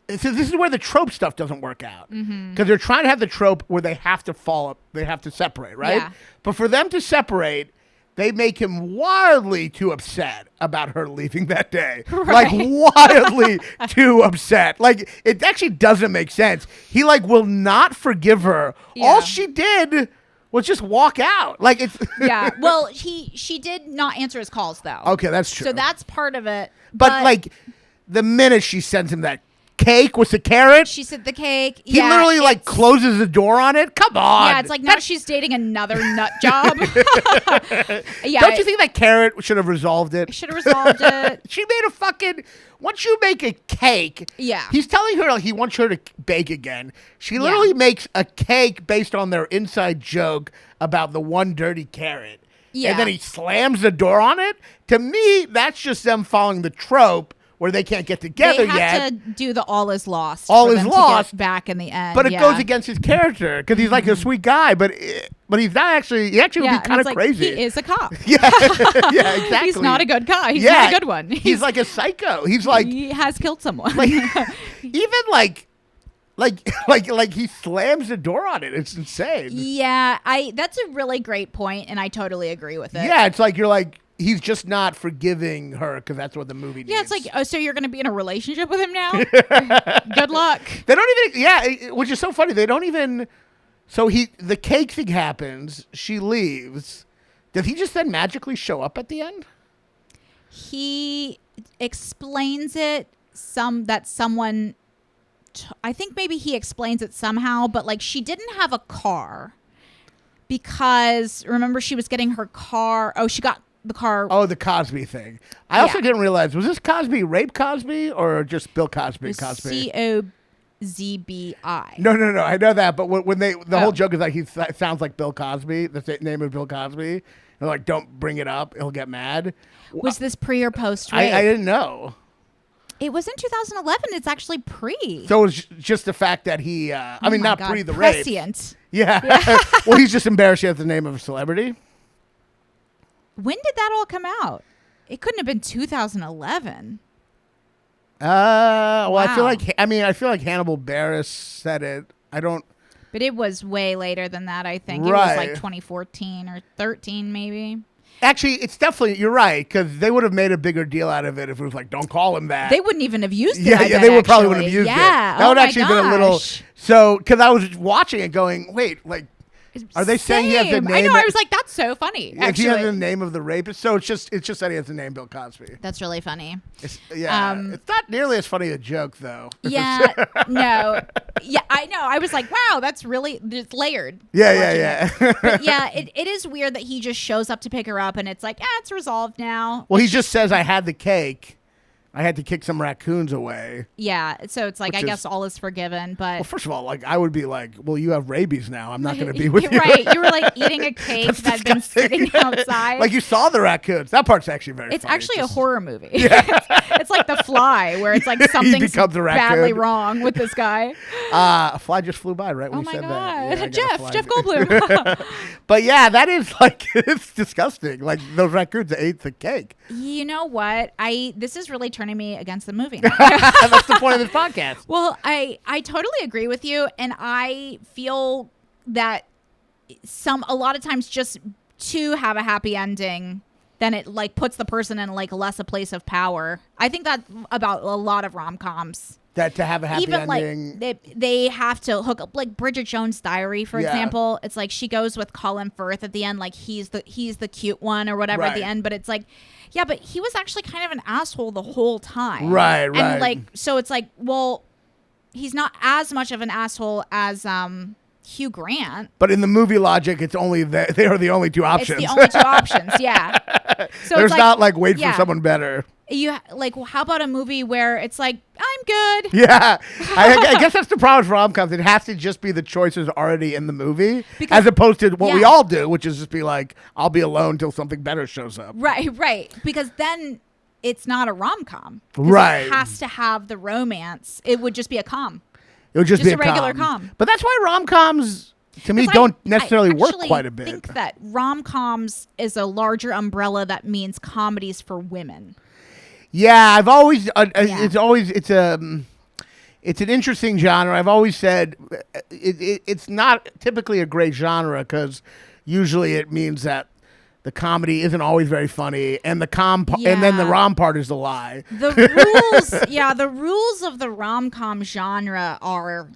B: So this is where the trope stuff doesn't work out. Because they're trying to have the trope where they have to they have to separate, right?
C: Yeah.
B: But for them to separate, they make him wildly too upset about her leaving that day.
C: Right.
B: Like, wildly too upset. Like, it actually doesn't make sense. He, like, will not forgive her.
C: Yeah.
B: All she did was just walk out. Like, it's...
C: Yeah. Well, she did not answer his calls, though.
B: Okay, that's true.
C: So that's part of it.
B: But, like, the minute she sends him that cake with the carrot,
C: she said the cake.
B: he literally, like, closes the door on it. Come on.
C: Yeah, it's like now she's dating another nut job. Yeah.
B: Don't you think that carrot should have resolved it?
C: Should have resolved it.
B: She made a fucking... Once you make a cake...
C: Yeah.
B: He's telling her he wants her to bake again. She literally makes a cake based on their inside joke about the one dirty carrot.
C: Yeah.
B: And then he slams the door on it. To me, that's just them following the trope where they can't get together
C: they
B: yet.
C: have to do the all is lost.
B: All
C: for
B: is
C: them
B: lost.
C: To get back in the end.
B: But it goes against his character because he's like a sweet guy, but he's not actually. He actually would be kind of
C: like,
B: crazy.
C: He is a cop.
B: Yeah, yeah, exactly.
C: He's not a good guy. He's not a good one.
B: He's like a psycho. He's like
C: he has killed someone.
B: like even like he slams the door on it. It's insane.
C: Yeah, that's a really great point, and I totally agree with it.
B: Yeah, it's like you're like. He's just not forgiving her because that's what the movie needs.
C: Yeah, it's like, oh, so you're going to be in a relationship with him now? Good luck.
B: They don't even, which is so funny. They don't even, so the cake thing happens. She leaves. Does he just then magically show up at the end?
C: He explains it that someone, I think maybe he explains it somehow, but like she didn't have a car because remember she was getting her car. Oh, she got the car.
B: Oh, the Cosby thing. I also didn't realize, was this Cosby rape Cosby or just Bill Cosby?
C: C-O-Z-B-I.
B: No. I know that, but when the whole joke is like he sounds like Bill Cosby. The name of Bill Cosby. They're like, don't bring it up. He'll get mad.
C: Was this pre or post rape?
B: I didn't know.
C: It was in 2011. It's actually pre.
B: So it was just the fact that he, not
C: God,
B: pre the rape.
C: prescient.
B: Yeah. Well, he's just embarrassed he has the name of a celebrity.
C: When did that all come out? It couldn't have been 2011.
B: Well,
C: Wow.
B: I feel like Hannibal Buress said it. I don't.
C: But it was way later than that, I think.
B: Right.
C: It was like 2014 or 13 maybe.
B: Actually, it's definitely, you're right, because they would have made a bigger deal out of it if it was like, don't call him that.
C: They wouldn't even have used it.
B: Yeah, they would probably would have used it. That would actually been a little. So, because I was watching it going, wait, like, are they saying he has the name?
C: I know. I was like, that's so funny.
B: If he has the name of the rapist, so it's just that he has the name Bill Cosby.
C: That's really funny.
B: It's not nearly as funny a joke though.
C: Yeah, no, yeah, I know. I was like, wow, that's really it's layered.
B: Yeah.
C: But yeah, it is weird that he just shows up to pick her up, and it's like, it's resolved now.
B: Well, he just says, "I had the cake. I had to kick some raccoons away."
C: Yeah, so it's like, I guess all is forgiven, but...
B: Well, first of all, like, I would be like, well, you have rabies now. I'm not going to be with you.
C: Right, you were like eating a cake that had been sitting outside.
B: Like, you saw the raccoons. That part's actually very
C: It's
B: funny.
C: actually a horror movie. Yeah. it's like The Fly, where it's like something's badly wrong with this guy.
B: A fly just flew by right when
C: you
B: said
C: God.
B: that. Yeah,
C: Jeff Goldblum.
B: But yeah, that is like, it's disgusting. Like, those raccoons ate the cake.
C: You know what? This is really turning me against the movie now.
B: That's the point of this podcast.
C: Well, I totally agree with you, and I feel that a lot of times just to have a happy ending, then it like puts the person in like less a place of power. I think that about a lot of rom-coms.
B: That to have a happy
C: even
B: ending.
C: like they have to hook up, like Bridget Jones' Diary, for example. It's like she goes with Colin Firth at the end, like he's the cute one or whatever at the end, but it's like, yeah, but he was actually kind of an asshole the whole time.
B: Right.
C: And like, so it's like, well, he's not as much of an asshole as Hugh Grant.
B: But in the movie logic, it's only they are the only two options.
C: It's the only two options, yeah. So
B: there's
C: it's like,
B: not like wait for someone better.
C: You like, well, how about a movie where it's like, I'm good.
B: Yeah, I guess that's the problem with rom-coms. It has to just be the choices already in the movie, as opposed to what we all do, which is just be like, I'll be alone till something better shows up.
C: Right. Because then it's not a rom-com.
B: Right.
C: It has to have the romance. It would just be a com.
B: It would just be a
C: regular com.
B: But that's why rom-coms, to me, don't necessarily work quite a bit.
C: I think that rom-coms is a larger umbrella that means comedies for women.
B: Yeah, I've always it's an interesting genre. I've always said it's not typically a great genre because usually it means that the comedy isn't always very funny, and and then the rom part is the lie.
C: The rules of the rom-com genre are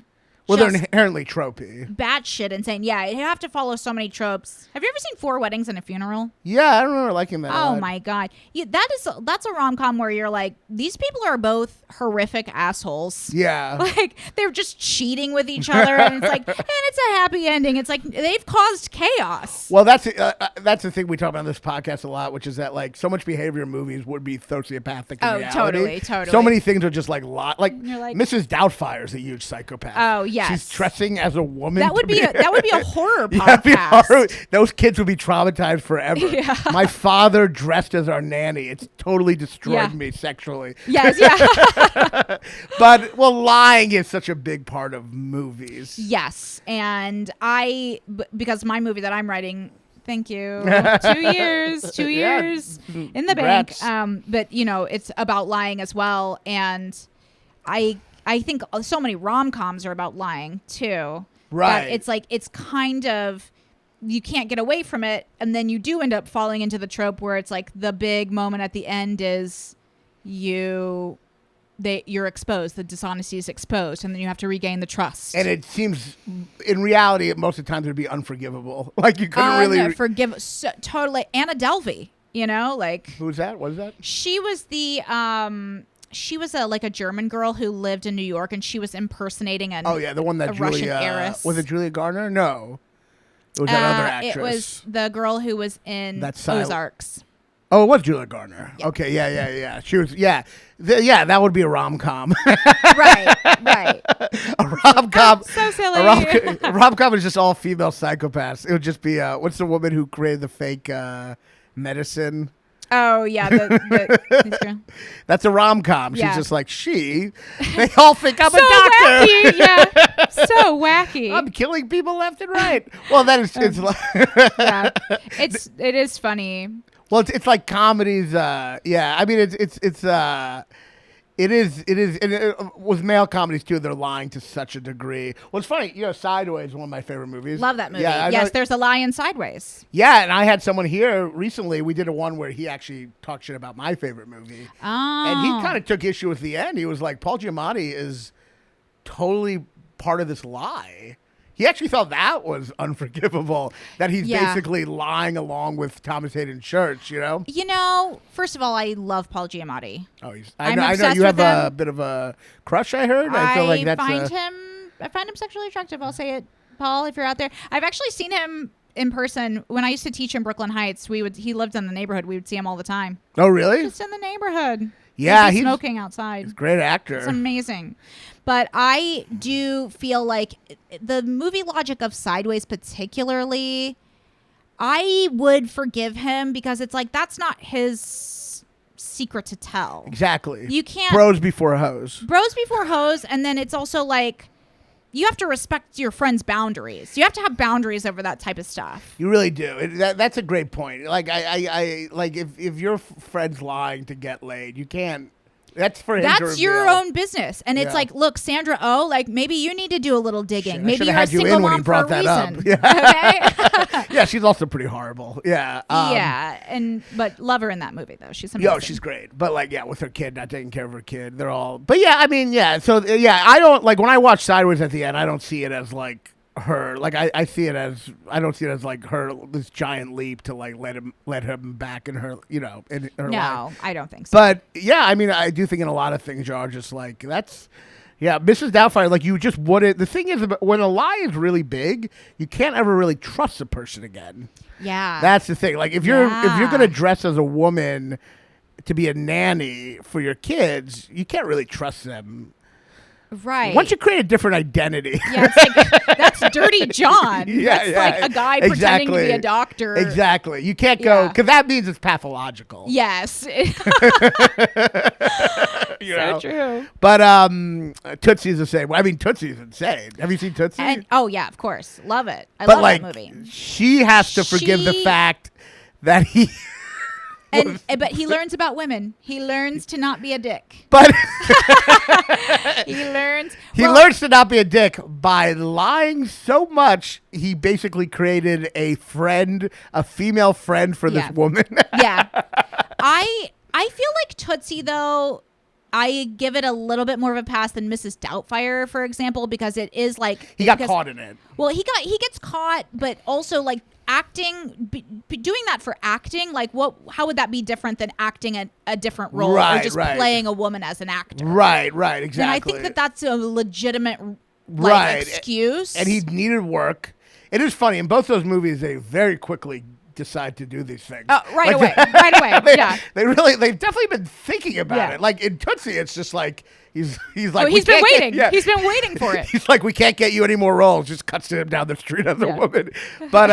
B: they're inherently tropey.
C: Batshit insane. Yeah, you have to follow so many tropes. Have you ever seen 4 Weddings and a Funeral?
B: Yeah, I remember liking that.
C: Oh my god, that's a rom-com where you're like, these people are both horrific assholes.
B: Yeah,
C: like they're just cheating with each other, and it's like, and it's a happy ending. It's like they've caused chaos.
B: Well, that's the thing we talk about on this podcast a lot, which is that like so much behavior in movies would be sociopathic. In reality.
C: Totally.
B: So many things are just like
C: you're like
B: Mrs. Doubtfire is a huge psychopath.
C: Oh yeah. Yes.
B: She's dressing as a woman.
C: That would be a horror podcast.
B: Those kids would be traumatized forever. Yeah. My father dressed as our nanny. It's totally destroyed me sexually.
C: Yes, yeah.
B: But lying is such a big part of movies.
C: Yes, and because my movie that I'm writing. Thank you. 2 years in the bank. But it's about lying as well, and I think so many rom-coms are about lying too.
B: Right.
C: It's like, it's kind of, you can't get away from it. And then you do end up falling into the trope where it's like the big moment at the end is you're exposed. The dishonesty is exposed. And then you have to regain the trust.
B: And it seems, in reality, most of the time it would be unforgivable. Like you couldn't really
C: forgive. Totally. Anna Delvey, like.
B: Who's that? What is that?
C: She was she was a German girl who lived in New York, and she was impersonating
B: the one that
C: Russian heiress.
B: Was it Julia Garner? No, it was that other actress.
C: It was the girl who was in Ozarks.
B: Oh, it was Julia Garner. Yeah. Okay, yeah. She was, that would be a rom-com.
C: right.
B: A rom-com.
C: So silly.
B: A rom-com is just all female psychopaths. It would just be what's the woman who created the fake medicine?
C: Oh yeah,
B: that's a rom-com. She's just like they all think I'm a doctor.
C: Wacky. Yeah, so wacky.
B: I'm killing people left and right. Well, that is it's like
C: it is funny.
B: Well, it's like comedies. I mean it is, and with male comedies too, they're lying to such a degree. Well, it's funny, Sideways is one of my favorite movies.
C: Love that movie. Yeah, yes, there's a lie in Sideways.
B: Yeah, and I had someone here recently, we did a one where he actually talked shit about my favorite movie.
C: Oh.
B: And he kind of took issue with the end. He was like, Paul Giamatti is totally part of this lie. He actually thought that was unforgivable, that he's basically lying along with Thomas Hayden Church,
C: First of all, I love Paul Giamatti.
B: Oh, I know you have a bit of a crush, I heard. I feel like that's
C: I find him sexually attractive. I'll say it, Paul, if you're out there. I've actually seen him in person. When I used to teach in Brooklyn Heights, he lived in the neighborhood. We would see him all the time.
B: Oh, really?
C: Just in the neighborhood.
B: Yeah,
C: he's smoking outside.
B: He's a great actor.
C: It's amazing. But I do feel like the movie logic of Sideways particularly, I would forgive him because it's like that's not his secret to tell.
B: Exactly.
C: You can't.
B: Bros before hoes.
C: And then it's also like you have to respect your friend's boundaries. You have to have boundaries over that type of stuff.
B: You really do. That's a great point. Like I like if your friend's lying to get laid, you can't. That's for him.
C: That's your own business, and it's like, look, Sandra Oh, like maybe you need to do a little digging.
B: Shit,
C: maybe you're
B: had
C: a single
B: when
C: mom
B: he brought
C: for a
B: that
C: reason.
B: Up. Yeah.
C: Okay.
B: Yeah, she's also pretty horrible. Yeah.
C: But love her in that movie though. She's amazing.
B: Yo, she's great. But with her kid, not taking care of her kid, they're all. But yeah, I mean, yeah. So yeah, I don't like when I watch Sideways at the end. I don't see it as like her. Like I see it as I don't see it as like her this giant leap to like let him back in her in her life.
C: No, I don't think so.
B: But yeah, I mean, I do think in a lot of things you are just like that's. Yeah, Mrs. Doubtfire, like you just wouldn't. The thing is, when a lie is really big, you can't ever really trust a person again.
C: Yeah,
B: that's the thing. Like if you're gonna dress as a woman to be a nanny for your kids, you can't really trust them.
C: Right.
B: Once you create a different identity.
C: Yeah, it's like, that's Dirty John.
B: Yeah,
C: that's
B: yeah,
C: like a guy pretending to be a doctor.
B: Exactly. You can't go, because that means it's pathological.
C: Yes.
B: So
C: true.
B: But Tootsie's the same. I mean, Tootsie's insane. Have you seen Tootsie?
C: Oh, yeah, of course. Love it. I love that movie.
B: She has to forgive the fact that he...
C: But he learns about women. He learns to not be a dick.
B: But
C: he learns
B: to not be a dick by lying so much. He basically created a female friend for this woman.
C: Yeah. I feel like Tootsie, though, I give it a little bit more of a pass than Mrs. Doubtfire, for example, because it is like
B: he got caught in it.
C: Well, he gets caught, but also like acting, doing that for acting, like how would that be different than acting a different role or just playing a woman as an actor? Right, exactly. And I think that's a legitimate excuse.
B: And he needed work. It is funny, in both those movies, they very quickly decide to do these things.
C: Oh, right away. Yeah.
B: They've definitely been thinking about it. Like in Tootsie, it's just like he's like,
C: he's been waiting. He's been waiting for it.
B: He's like, we can't get you any more roles. Just cuts to him down the street as a woman. But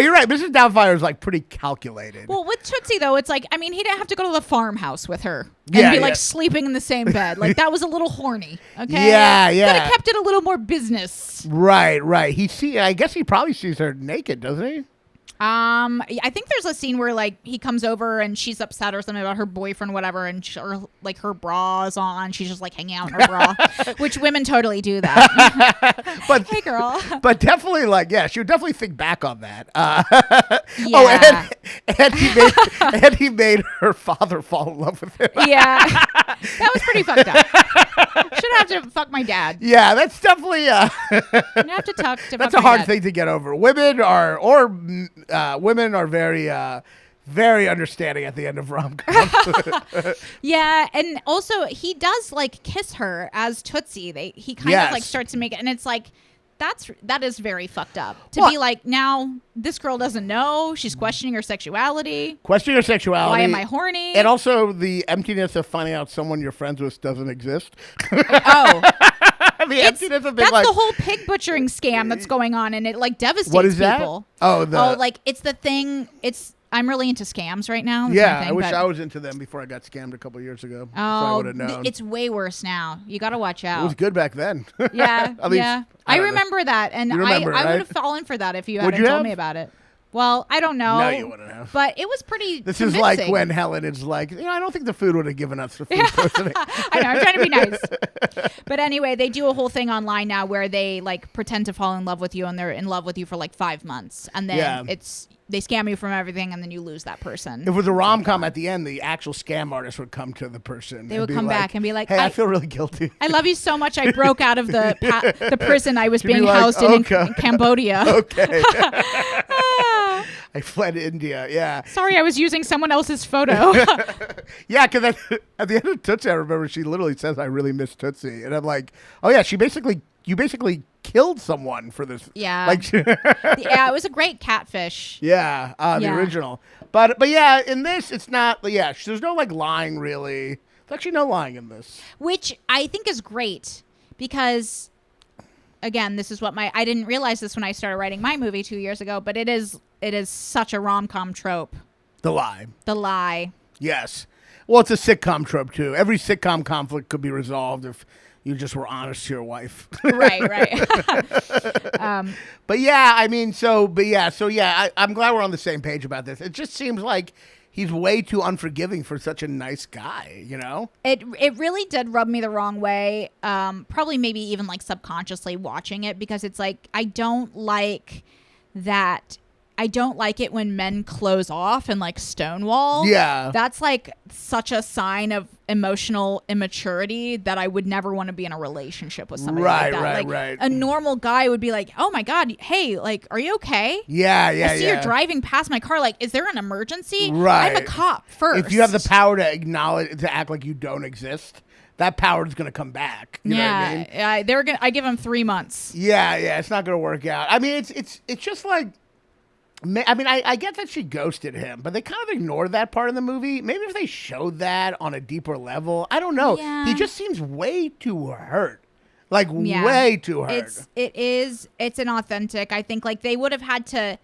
B: you're right. Mrs. Doubtfire is like pretty calculated.
C: Well, with Tootsie though, it's like, I mean, he didn't have to go to the farmhouse with her and be like sleeping in the same bed. Like that was a little horny. Okay.
B: Yeah.
C: Could have kept it a little more business.
B: Right. I guess he probably sees her naked, doesn't he?
C: I think there's a scene where like he comes over and she's upset or something about her boyfriend, whatever, and or like her bra's on. She's just like hanging out in her bra, which women totally do that.
B: But
C: hey, girl.
B: But definitely, like, yeah, she would definitely think back on that.
C: Yeah.
B: And he made her father fall in love with him.
C: Yeah, that was pretty fucked up. Should have to fuck my dad.
B: Yeah, that's definitely.
C: You have to talk to.
B: That's a hard thing to get over. Women are very, very understanding at the end of rom-com.
C: Yeah, and also he does like kiss her as Tootsie. He kind of like starts to make it, and it's like that is very fucked up to be like, now this girl doesn't know, she's questioning her sexuality. Why am I horny?
B: And also the emptiness of finding out someone you're friends with doesn't exist.
C: Oh.
B: The emptiness of being
C: that's the whole pig butchering scam that's going on, and it like devastates
B: what is
C: people.
B: That?
C: Like it's the thing. I'm really into scams right now.
B: I wish I was into them before I got scammed a couple years ago. So I would have known.
C: It's way worse now. You got to watch out.
B: It was good back then.
C: Yeah,
B: At least,
C: yeah. I remember that, and I would have fallen for that if you hadn't told me about it. Well, I don't know.
B: No, you wouldn't have.
C: But it was pretty
B: This
C: convincing.
B: is like when Helen is like, I don't think the food would have given us the food poisoning.
C: I know, I'm trying to be nice. But anyway, they do a whole thing online now where they like pretend to fall in love with you, and they're in love with you for like 5 months. And then they scam you from everything, and then you lose that person.
B: If it was a rom-com at the end, the actual scam artist would come to the person.
C: They would come back and be like,
B: hey, I feel really guilty.
C: I love you so much. I broke out of the prison I was being housed in Cambodia.
B: Okay. I fled India, yeah.
C: Sorry, I was using someone else's photo.
B: Yeah, because at the end of Tootsie, I remember she literally says, I really miss Tootsie. And I'm like, oh yeah, you basically killed someone for this.
C: Yeah. Yeah, it was a great catfish.
B: Yeah, the original. But yeah, in this, it's not, there's no like lying really. There's actually no lying in this.
C: Which I think is great because, again, this is what I didn't realize this when I started writing my movie 2 years ago, but it is such a rom-com trope.
B: The lie.
C: The lie.
B: Yes. Well, it's a sitcom trope too. Every sitcom conflict could be resolved if you just were honest to your wife.
C: Right.
B: But yeah, I mean, I'm glad we're on the same page about this. It just seems like he's way too unforgiving for such a nice guy, you know?
C: It really did rub me the wrong way. Probably maybe even like subconsciously watching it, because it's like, I don't like that. I don't like it when men close off and like stonewall.
B: Yeah.
C: That's like such a sign of emotional immaturity that I would never want to be in a relationship with somebody like that.
B: Right.
C: A normal guy would be like, oh my God, hey, like, are you okay?
B: Yeah.
C: I see you're driving past my car. Like, is there an emergency?
B: Right.
C: I'm a cop first.
B: If you have the power to acknowledge, to act like you don't exist, that power is going to come back. You know what I mean?
C: I give him 3 months.
B: Yeah. It's not going to work out. I mean, it's just like, I mean, I get that she ghosted him, but they kind of ignored that part of the movie. Maybe if they showed that on a deeper level, I don't know.
C: Yeah.
B: He just seems way too hurt. Like way too hard.
C: It's inauthentic. I think like they would have had to.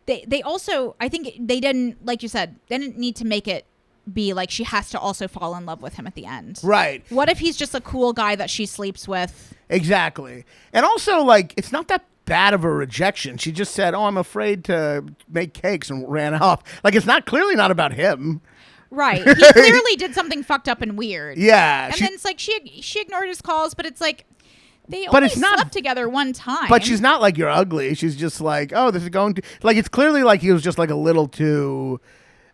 C: They also, I think they didn't, like you said, they didn't need to make it be like she has to also fall in love with him at the end.
B: Right.
C: What if he's just a cool guy that she sleeps with?
B: Exactly. And also, like, it's not that bad of a rejection. She just said, "Oh, I'm afraid to make cakes," and ran off. Like, it's clearly not about him.
C: Right. He clearly did something fucked up and weird.
B: Yeah.
C: And then it's like she ignored his calls, but it's like they only slept together one time.
B: But she's not like, "You're ugly." She's just like, "Oh, this is going to," like, it's clearly like he was just like a little too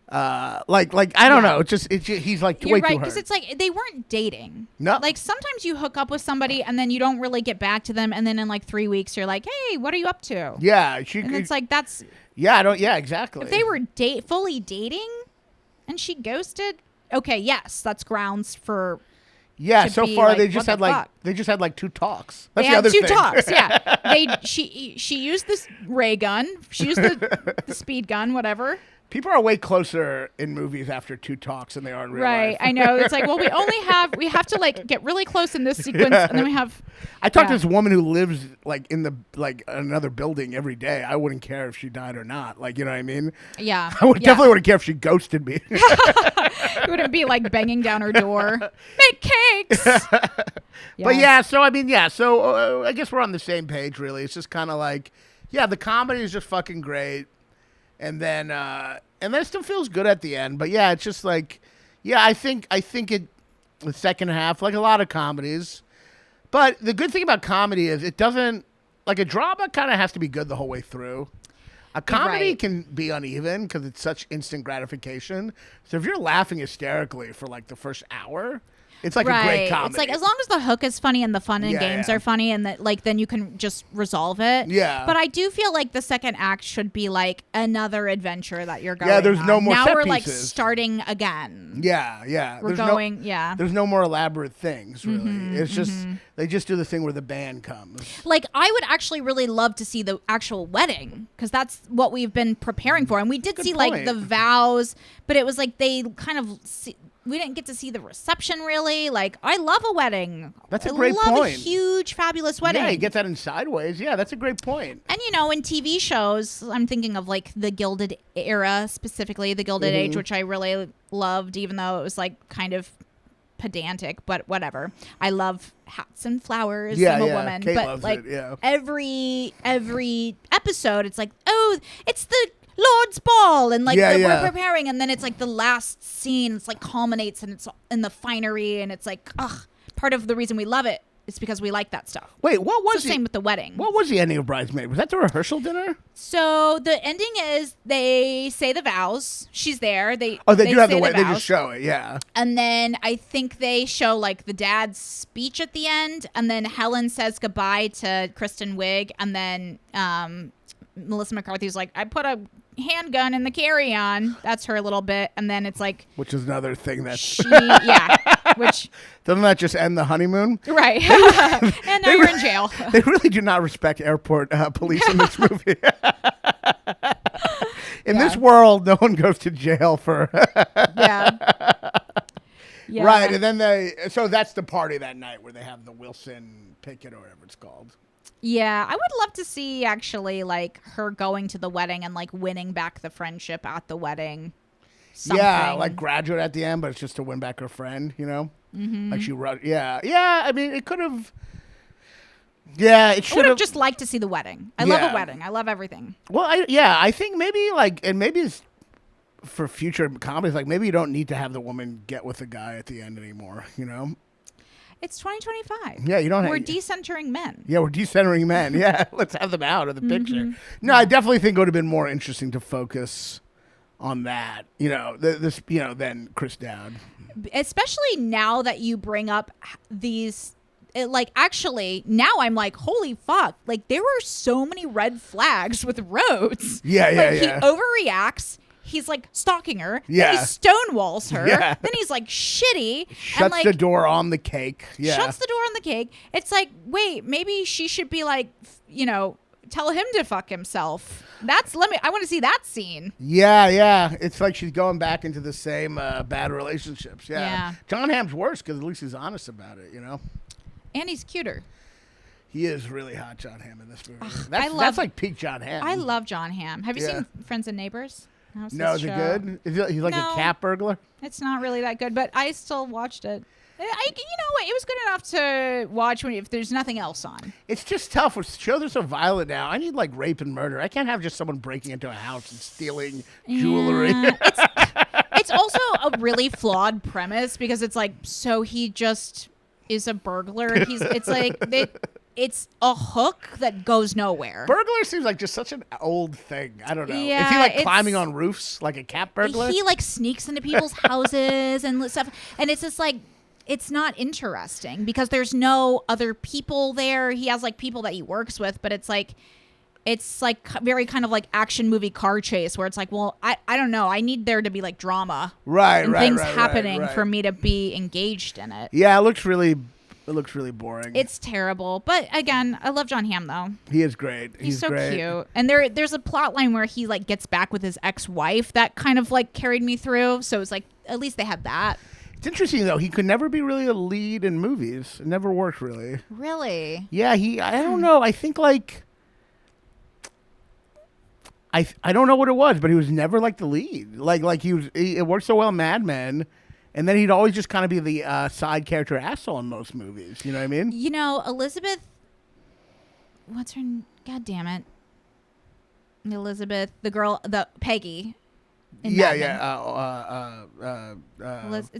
B: like I don't know. It's just he's like
C: You're
B: way
C: right,
B: too hard.
C: because it's like they weren't dating.
B: No.
C: Like sometimes you hook up with somebody and then you don't really get back to them, and then in like 3 weeks you're like, "Hey, what are you up to?"
B: Yeah,
C: and it's like that's
B: exactly.
C: If they were fully dating and she ghosted, okay, yes, that's grounds for.
B: Yeah, so far
C: like,
B: they just had like 2 talks. That's
C: they
B: the
C: had
B: other
C: 2
B: thing.
C: talks. Yeah, she used this ray gun. She used the speed gun, whatever.
B: People are way closer in movies after 2 talks than they are in real
C: Right,
B: life.
C: I know. It's like, well, we have to like get really close in this sequence, and then we have.
B: I talked to this woman who lives like in another building every day. I wouldn't care if she died or not. Like, you know what I mean?
C: Yeah.
B: I definitely wouldn't care if she ghosted me.
C: You wouldn't be like banging down her door. Make cakes.
B: But yeah, so I mean, yeah, so I guess we're on the same page, really. It's just kind of like, yeah, the comedy is just fucking great. And then it still feels good at the end. But yeah, it's just like, yeah, I think the second half, like a lot of comedies. But the good thing about comedy is it doesn't, like a drama kind of has to be good the whole way through. A comedy can be uneven because it's such instant gratification. So if you're laughing hysterically for like the first hour, it's like a great comedy.
C: It's like as long as the hook is funny and the fun and games are funny, and that like then you can just resolve it.
B: Yeah.
C: But I do feel like the second act should be like another adventure that you're going.
B: Yeah, there's no more
C: now
B: set
C: we're
B: pieces.
C: like starting again.
B: Yeah.
C: There's
B: no more elaborate things, really. It's just they just do the thing where the band comes.
C: Like I would actually really love to see the actual wedding, because that's what we've been preparing for, and we did see like the vows, but it was like they kind of we didn't get to see the reception, really. Like, I love a wedding.
B: That's a great point.
C: I love a huge, fabulous wedding.
B: Yeah, you get that in Sideways. Yeah, that's a great point.
C: And, you know, in TV shows, I'm thinking of, like, the Gilded Era, specifically the Gilded Age, which I really loved, even though it was, like, kind of pedantic, but whatever. I love hats and flowers. I'm a woman.
B: Kate
C: but,
B: loves
C: like,
B: it.
C: every episode, it's like, oh, it's the Lord's Ball, and like we're preparing, and then it's like the last scene, it's like culminates, and it's in the finery, and it's like, part of the reason we love it is because we like that stuff.
B: Wait, what was
C: the same with the wedding?
B: What was the ending of Bridesmaids? Was that the rehearsal dinner?
C: So the ending is they say the vows. She's there. They
B: do have the wedding. They just show it, yeah.
C: And then I think they show like the dad's speech at the end, and then Helen says goodbye to Kristen Wiig, and then Melissa McCarthy's like, I put a handgun in the carry-on. That's her little bit. And then it's like,
B: which is another thing that's
C: which
B: doesn't that just end the honeymoon,
C: right? And now you're in jail.
B: They really do not respect airport police in this movie. In this world, no one goes to jail for right. And then so that's the party that night where they have the Wilson picket or whatever it's called.
C: Yeah, I would love to see actually like her going to the wedding and like winning back the friendship at the wedding. Something.
B: Yeah, like graduate at the end, but it's just to win back her friend, you know? Like she wrote, yeah. I mean, it could have. Yeah, it should have.
C: I would have just liked to see the wedding. I love a wedding. I love everything.
B: Well, I think maybe like, and maybe it's for future comedies, like maybe you don't need to have the woman get with the guy at the end anymore, you know?
C: It's 2025.
B: Yeah, you don't.
C: We're decentering men.
B: Yeah, we're decentering men. Yeah, let's have them out of the picture. No, I definitely think it would have been more interesting to focus on that. You know, than Chris Dowd. Especially
C: now that you bring up these. Actually, now I'm like, holy fuck! Like there were so many red flags with Rhodes.
B: He
C: overreacts. He's like stalking her.
B: Yeah.
C: Then he stonewalls her.
B: Yeah.
C: Then he's like shitty.
B: Shuts the door on the cake. Yeah.
C: Shuts the door on the cake. It's like, wait, maybe she should be like, tell him to fuck himself. I want to see that scene.
B: Yeah. It's like she's going back into the same bad relationships. Yeah. John Hamm's worse because at least he's honest about it, you know?
C: And he's cuter.
B: He is really hot, John Hamm, in this movie. That's like peak John Hamm.
C: I love John Hamm. Have you seen Friends and Neighbors?
B: No, is it good? He's like a cat burglar?
C: It's not really that good, but I still watched it. You know what? It was good enough to watch if there's nothing else on.
B: It's just tough. Shows are so violent now. I need like rape and murder. I can't have just someone breaking into a house and stealing jewelry.
C: It's also a really flawed premise because it's like, so he just is a burglar. It's a hook that goes nowhere.
B: Burglar seems like just such an old thing. I don't know.
C: Yeah,
B: is he like climbing on roofs like a cat burglar?
C: He like sneaks into people's houses and stuff. And it's just like, it's not interesting because there's no other people there. He has like people that he works with, but it's like very kind of like action movie car chase where it's like, well, I don't know. I need there to be like drama.
B: Right.
C: Things happening for me to be engaged in it.
B: Yeah, it looks really boring.
C: It's terrible. But again, I love John Hamm though.
B: He is great.
C: He's so
B: great.
C: cute. And there's a plot line where he like gets back with his ex-wife that kind of like carried me through. So it's like, at least they had that.
B: It's interesting though. He could never be really a lead in movies. It never worked really.
C: Really?
B: Yeah, I don't know. I think like I don't know what it was, but he was never like the lead. Like it worked so well in Mad Men, and then he'd always just kind of be the side character asshole in most movies. You know what I mean?
C: You know, Elizabeth. What's her? God damn it. Elizabeth, the girl, Peggy. It's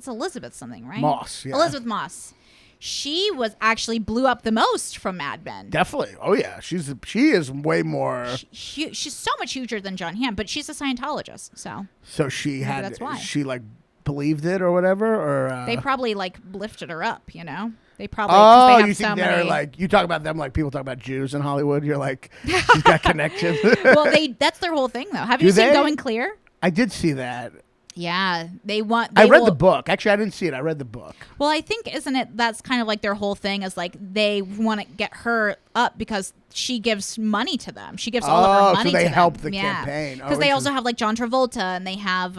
C: Elizabeth something, right?
B: Moss. Yeah.
C: Elizabeth Moss. She was actually blew up the most from Mad Men.
B: Definitely. Oh yeah, she is way more.
C: She's so much huger than John Hamm, but she's a Scientologist, so.
B: So she had.
C: That's why.
B: She like believed it or whatever, or.
C: They probably like lifted her up, you know. They probably. Oh,
B: you think they're like, you talk about them like people talk about Jews in Hollywood. You're like, she's got connections.
C: Well, that's their whole thing though. Have you seen Going Clear?
B: I did see that.
C: Yeah,
B: I read the book. Actually, I didn't see it. I read the book.
C: Well, I think, isn't it, that's kind of like their whole thing is like they want to get her up because she gives money to them. She gives all of her money to them.
B: So they help the campaign.
C: Because they also have like John Travolta and they have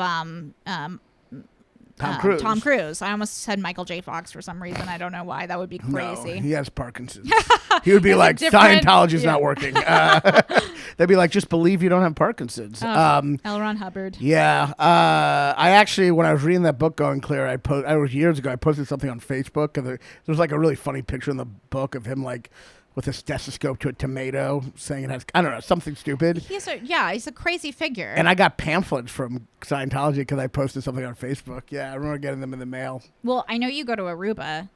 C: Tom Cruise. I almost said Michael J. Fox for some reason. I don't know why. That would be crazy.
B: No, he has Parkinson's. He would be like, Scientology's not working. They'd be like, just believe you don't have Parkinson's.
C: L. Ron Hubbard.
B: Yeah. I actually, when I was reading that book, Going Clear, years ago, I posted something on Facebook. And there's like a really funny picture in the book of him like with a stethoscope to a tomato saying it has, I don't know, something stupid.
C: He's a crazy figure.
B: And I got pamphlets from Scientology because I posted something on Facebook. Yeah, I remember getting them in the mail.
C: Well, I know you go to Aruba.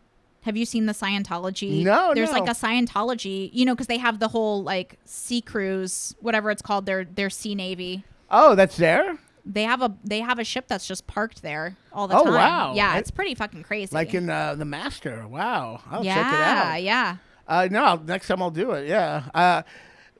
C: Have you seen the Scientology?
B: No,
C: There's like a Scientology, you know, because they have the whole like sea cruise, whatever it's called, their sea navy.
B: Oh, that's there?
C: They have a ship that's just parked there all the time.
B: Oh, wow.
C: Yeah, it's pretty fucking crazy.
B: Like in The Master. Wow. I'll check it out.
C: Yeah.
B: No, next time I'll do it. Yeah.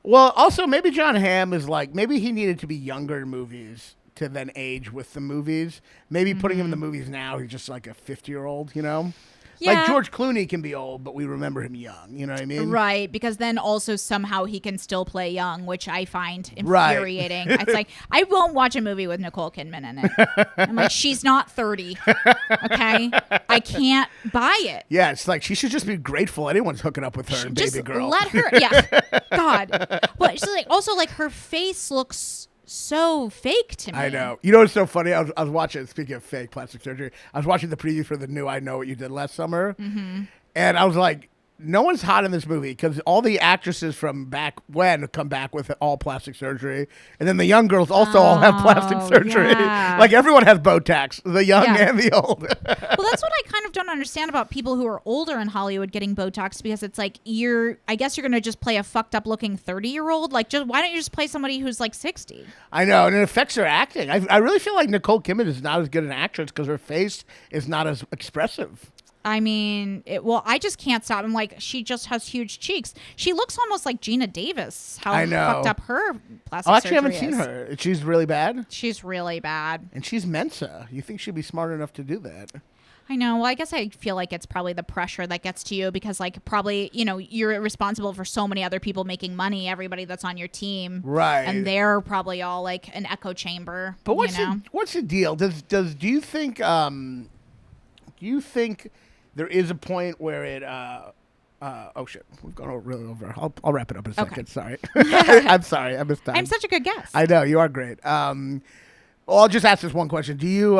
B: Well, also maybe John Hamm is like, maybe he needed to be younger in movies to then age with the movies. Maybe putting him in the movies now, he's just like a 50-year-old, you know? Yeah. Like George Clooney can be old, but we remember him young. You know what I mean?
C: Right, because then also somehow he can still play young, which I find infuriating. Right. It's like, I won't watch a movie with Nicole Kidman in it. I'm like, she's not 30, okay? I can't buy it.
B: Yeah, it's like she should just be grateful anyone's hooking up with her and Baby Girl.
C: Let her, yeah. God. But she's like, also, like, her face looks so fake to me.
B: I know. You know what's so funny? I was watching, speaking of fake plastic surgery, I was watching the preview for the new I Know What You Did Last Summer. Mm-hmm. And I was like, no one's hot in this movie because all the actresses from back when come back with all plastic surgery. And then the young girls also all have plastic surgery. Yeah. Like everyone has Botox, the young and the old.
C: Well, that's what I kind of don't understand about people who are older in Hollywood getting Botox because it's like I guess you're going to just play a fucked up looking 30-year-old. Like, why don't you just play somebody who's like 60?
B: I know. And it affects their acting. I really feel like Nicole Kidman is not as good an actress because her face is not as expressive.
C: I mean, I just can't stop. I'm like, she just has huge cheeks. She looks almost like Gina Davis. How fucked up her plastic surgery
B: I haven't seen her. She's really bad?
C: She's really bad.
B: And she's Mensa. You think she'd be smart enough to do that?
C: I know. Well, I guess I feel like it's probably the pressure that gets to you because, like, probably, you know, you're responsible for so many other people making money, everybody that's on your team.
B: Right.
C: And they're probably all, like, an echo chamber.
B: But what's the deal? Do you think there is a point where it Oh shit, we've gone really over. I'll wrap it up in a second.
C: Okay.
B: Sorry, I'm sorry. I missed time.
C: I'm such a good guest.
B: I know you are great. Well, I'll just ask this one question: Do you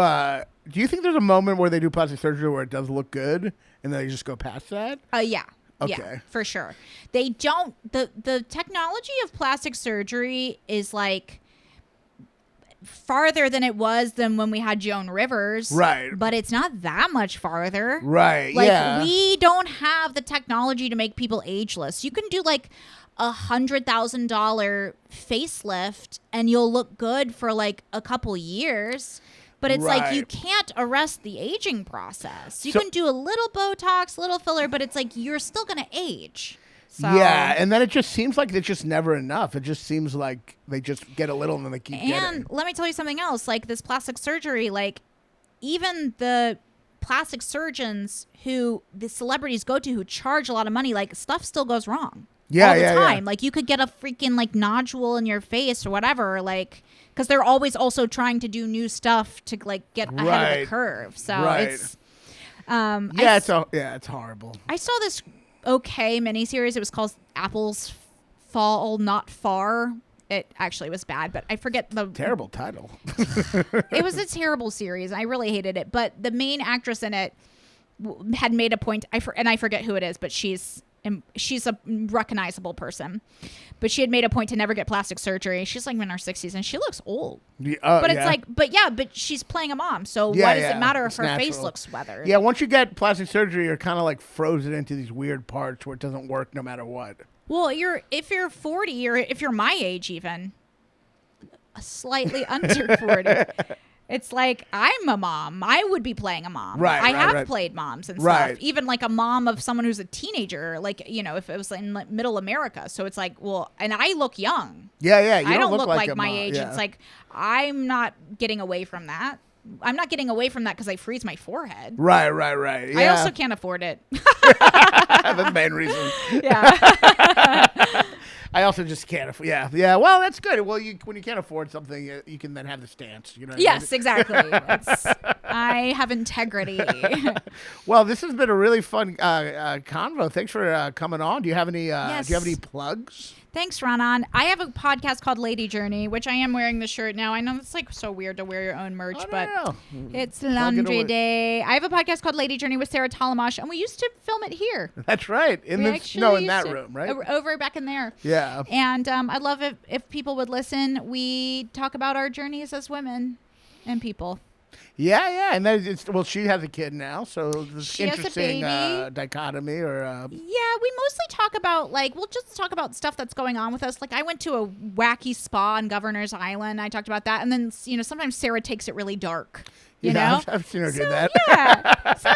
B: think there's a moment where they do plastic surgery where it does look good, and then they just go past that?
C: Yeah.
B: Okay.
C: Yeah, for sure. They don't. The technology of plastic surgery is like farther than it was than when we had Joan Rivers.
B: Right.
C: But it's not that much farther.
B: Right.
C: Like,
B: yeah.
C: we don't have the technology to make people ageless. You can do like $100,000 facelift and you'll look good for like a couple years. But it's like you can't arrest the aging process. You can do a little Botox, little filler, but it's like you're still going to age. So.
B: Yeah, and then it just seems like it's just never enough. It just seems like they just get a little and then they keep getting.
C: And let me tell you something else. Like this plastic surgery, like even the plastic surgeons who the celebrities go to who charge a lot of money, like stuff still goes wrong. All the time. Yeah. Like you could get a freaking like nodule in your face or whatever, like because they're always also trying to do new stuff to like get ahead of the curve. So it's
B: it's horrible.
C: I saw this miniseries. It was called Apples Fall Not Far. It actually was bad, but I forget the
B: terrible title.
C: It was a terrible series. I really hated it, but the main actress in it had made a point. I forget who it is, but she's a recognizable person. But she had made a point to never get plastic surgery. She's like in her 60s and she looks old. But it's like, but she's playing a mom. So why does it matter if her face looks weathered?
B: Yeah, once you get plastic surgery, you're kind of like frozen into these weird parts where it doesn't work no matter what.
C: Well, if you're 40 or if you're my age even, slightly under 40, it's like I'm a mom. I would be playing a mom. I have played moms and stuff. Even like a mom of someone who's a teenager, like, you know, if it was in like middle America. So it's like, well, and I look young.
B: Yeah.
C: I don't look like my age. Yeah. It's like, I'm not getting away from that. I'm not getting away from that because I freeze my forehead.
B: Right. Yeah.
C: I also can't afford it.
B: That's the main reason.
C: Yeah.
B: I also just can't afford. Yeah. Well, that's good. Well, when you can't afford something, you can then have the stance. You know.
C: Yes, exactly. I have integrity.
B: Well, this has been a really fun convo. Thanks for coming on. Do you have any? Yes. Do you have any plugs?
C: Thanks, Raanan. I have a podcast called Lady Journey, which I am wearing the shirt now. I know it's like so weird to wear your own merch, but it's laundry day. I have a podcast called Lady Journey with Sarah Talamash, and we used to film it here.
B: That's right. In that room, right?
C: Over back in there.
B: Yeah.
C: And I'd love it if people would listen. We talk about our journeys as women and people.
B: Yeah, and then she has a kid now, so this interesting dichotomy.
C: Yeah, we mostly talk about we'll just talk about stuff that's going on with us. Like I went to a wacky spa on Governor's Island. I talked about that, and then sometimes Sarah takes it really dark. You know,
B: I've seen her do that.
C: Yeah, so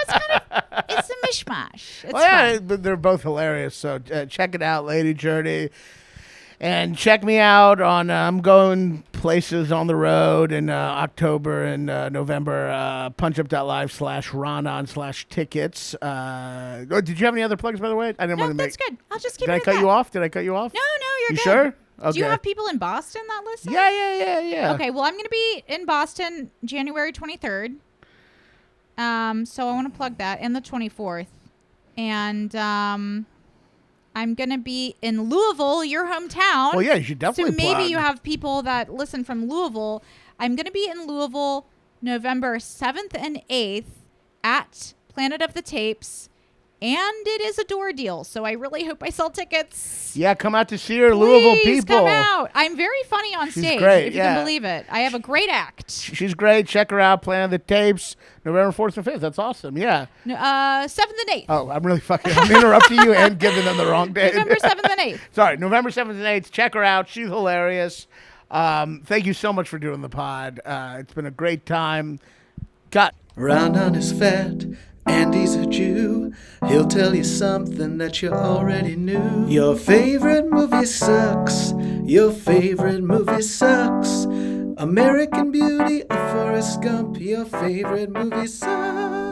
C: it's a mishmash. It's fun.
B: But they're both hilarious. So check it out, Lady Journey. And check me out on, I'm going places on the road in October and November, punchup.live/Raanan/tickets. Did you have any other plugs, by the way? I didn't want to
C: that's good. I'll just keep it
B: Did I cut you off? No, you're
C: good.
B: Sure? Okay.
C: Do you have people in Boston that listen?
B: Yeah.
C: Okay, well, I'm going to be in Boston January 23rd. So I want to plug that, and the 24th. And I'm going to be in Louisville, your hometown.
B: Well, yeah, you should definitely
C: So maybe you have people that listen from Louisville. I'm going to be in Louisville November 7th and 8th at Planet of the Tapes. And it is a door deal, so I really hope I sell tickets.
B: Yeah, come out to see her, Louisville people.
C: Come out. I'm very funny on stage,
B: She's great,
C: if you can believe it. I have a great act.
B: She's great. Check her out, Planet of the Tapes, November 4th and 5th. That's awesome, yeah.
C: 7th and 8th.
B: Oh, I'm interrupting you and giving them the wrong day.
C: November 7th and 8th.
B: Sorry, November 7th and 8th. Check her out. She's hilarious. Thank you so much for doing the pod. It's been a great time.
A: Raanan is fat and he's a Jew. He'll tell you something that you already knew. Your favorite movie sucks. Your favorite movie sucks. American Beauty or Forrest Gump. Your favorite movie sucks.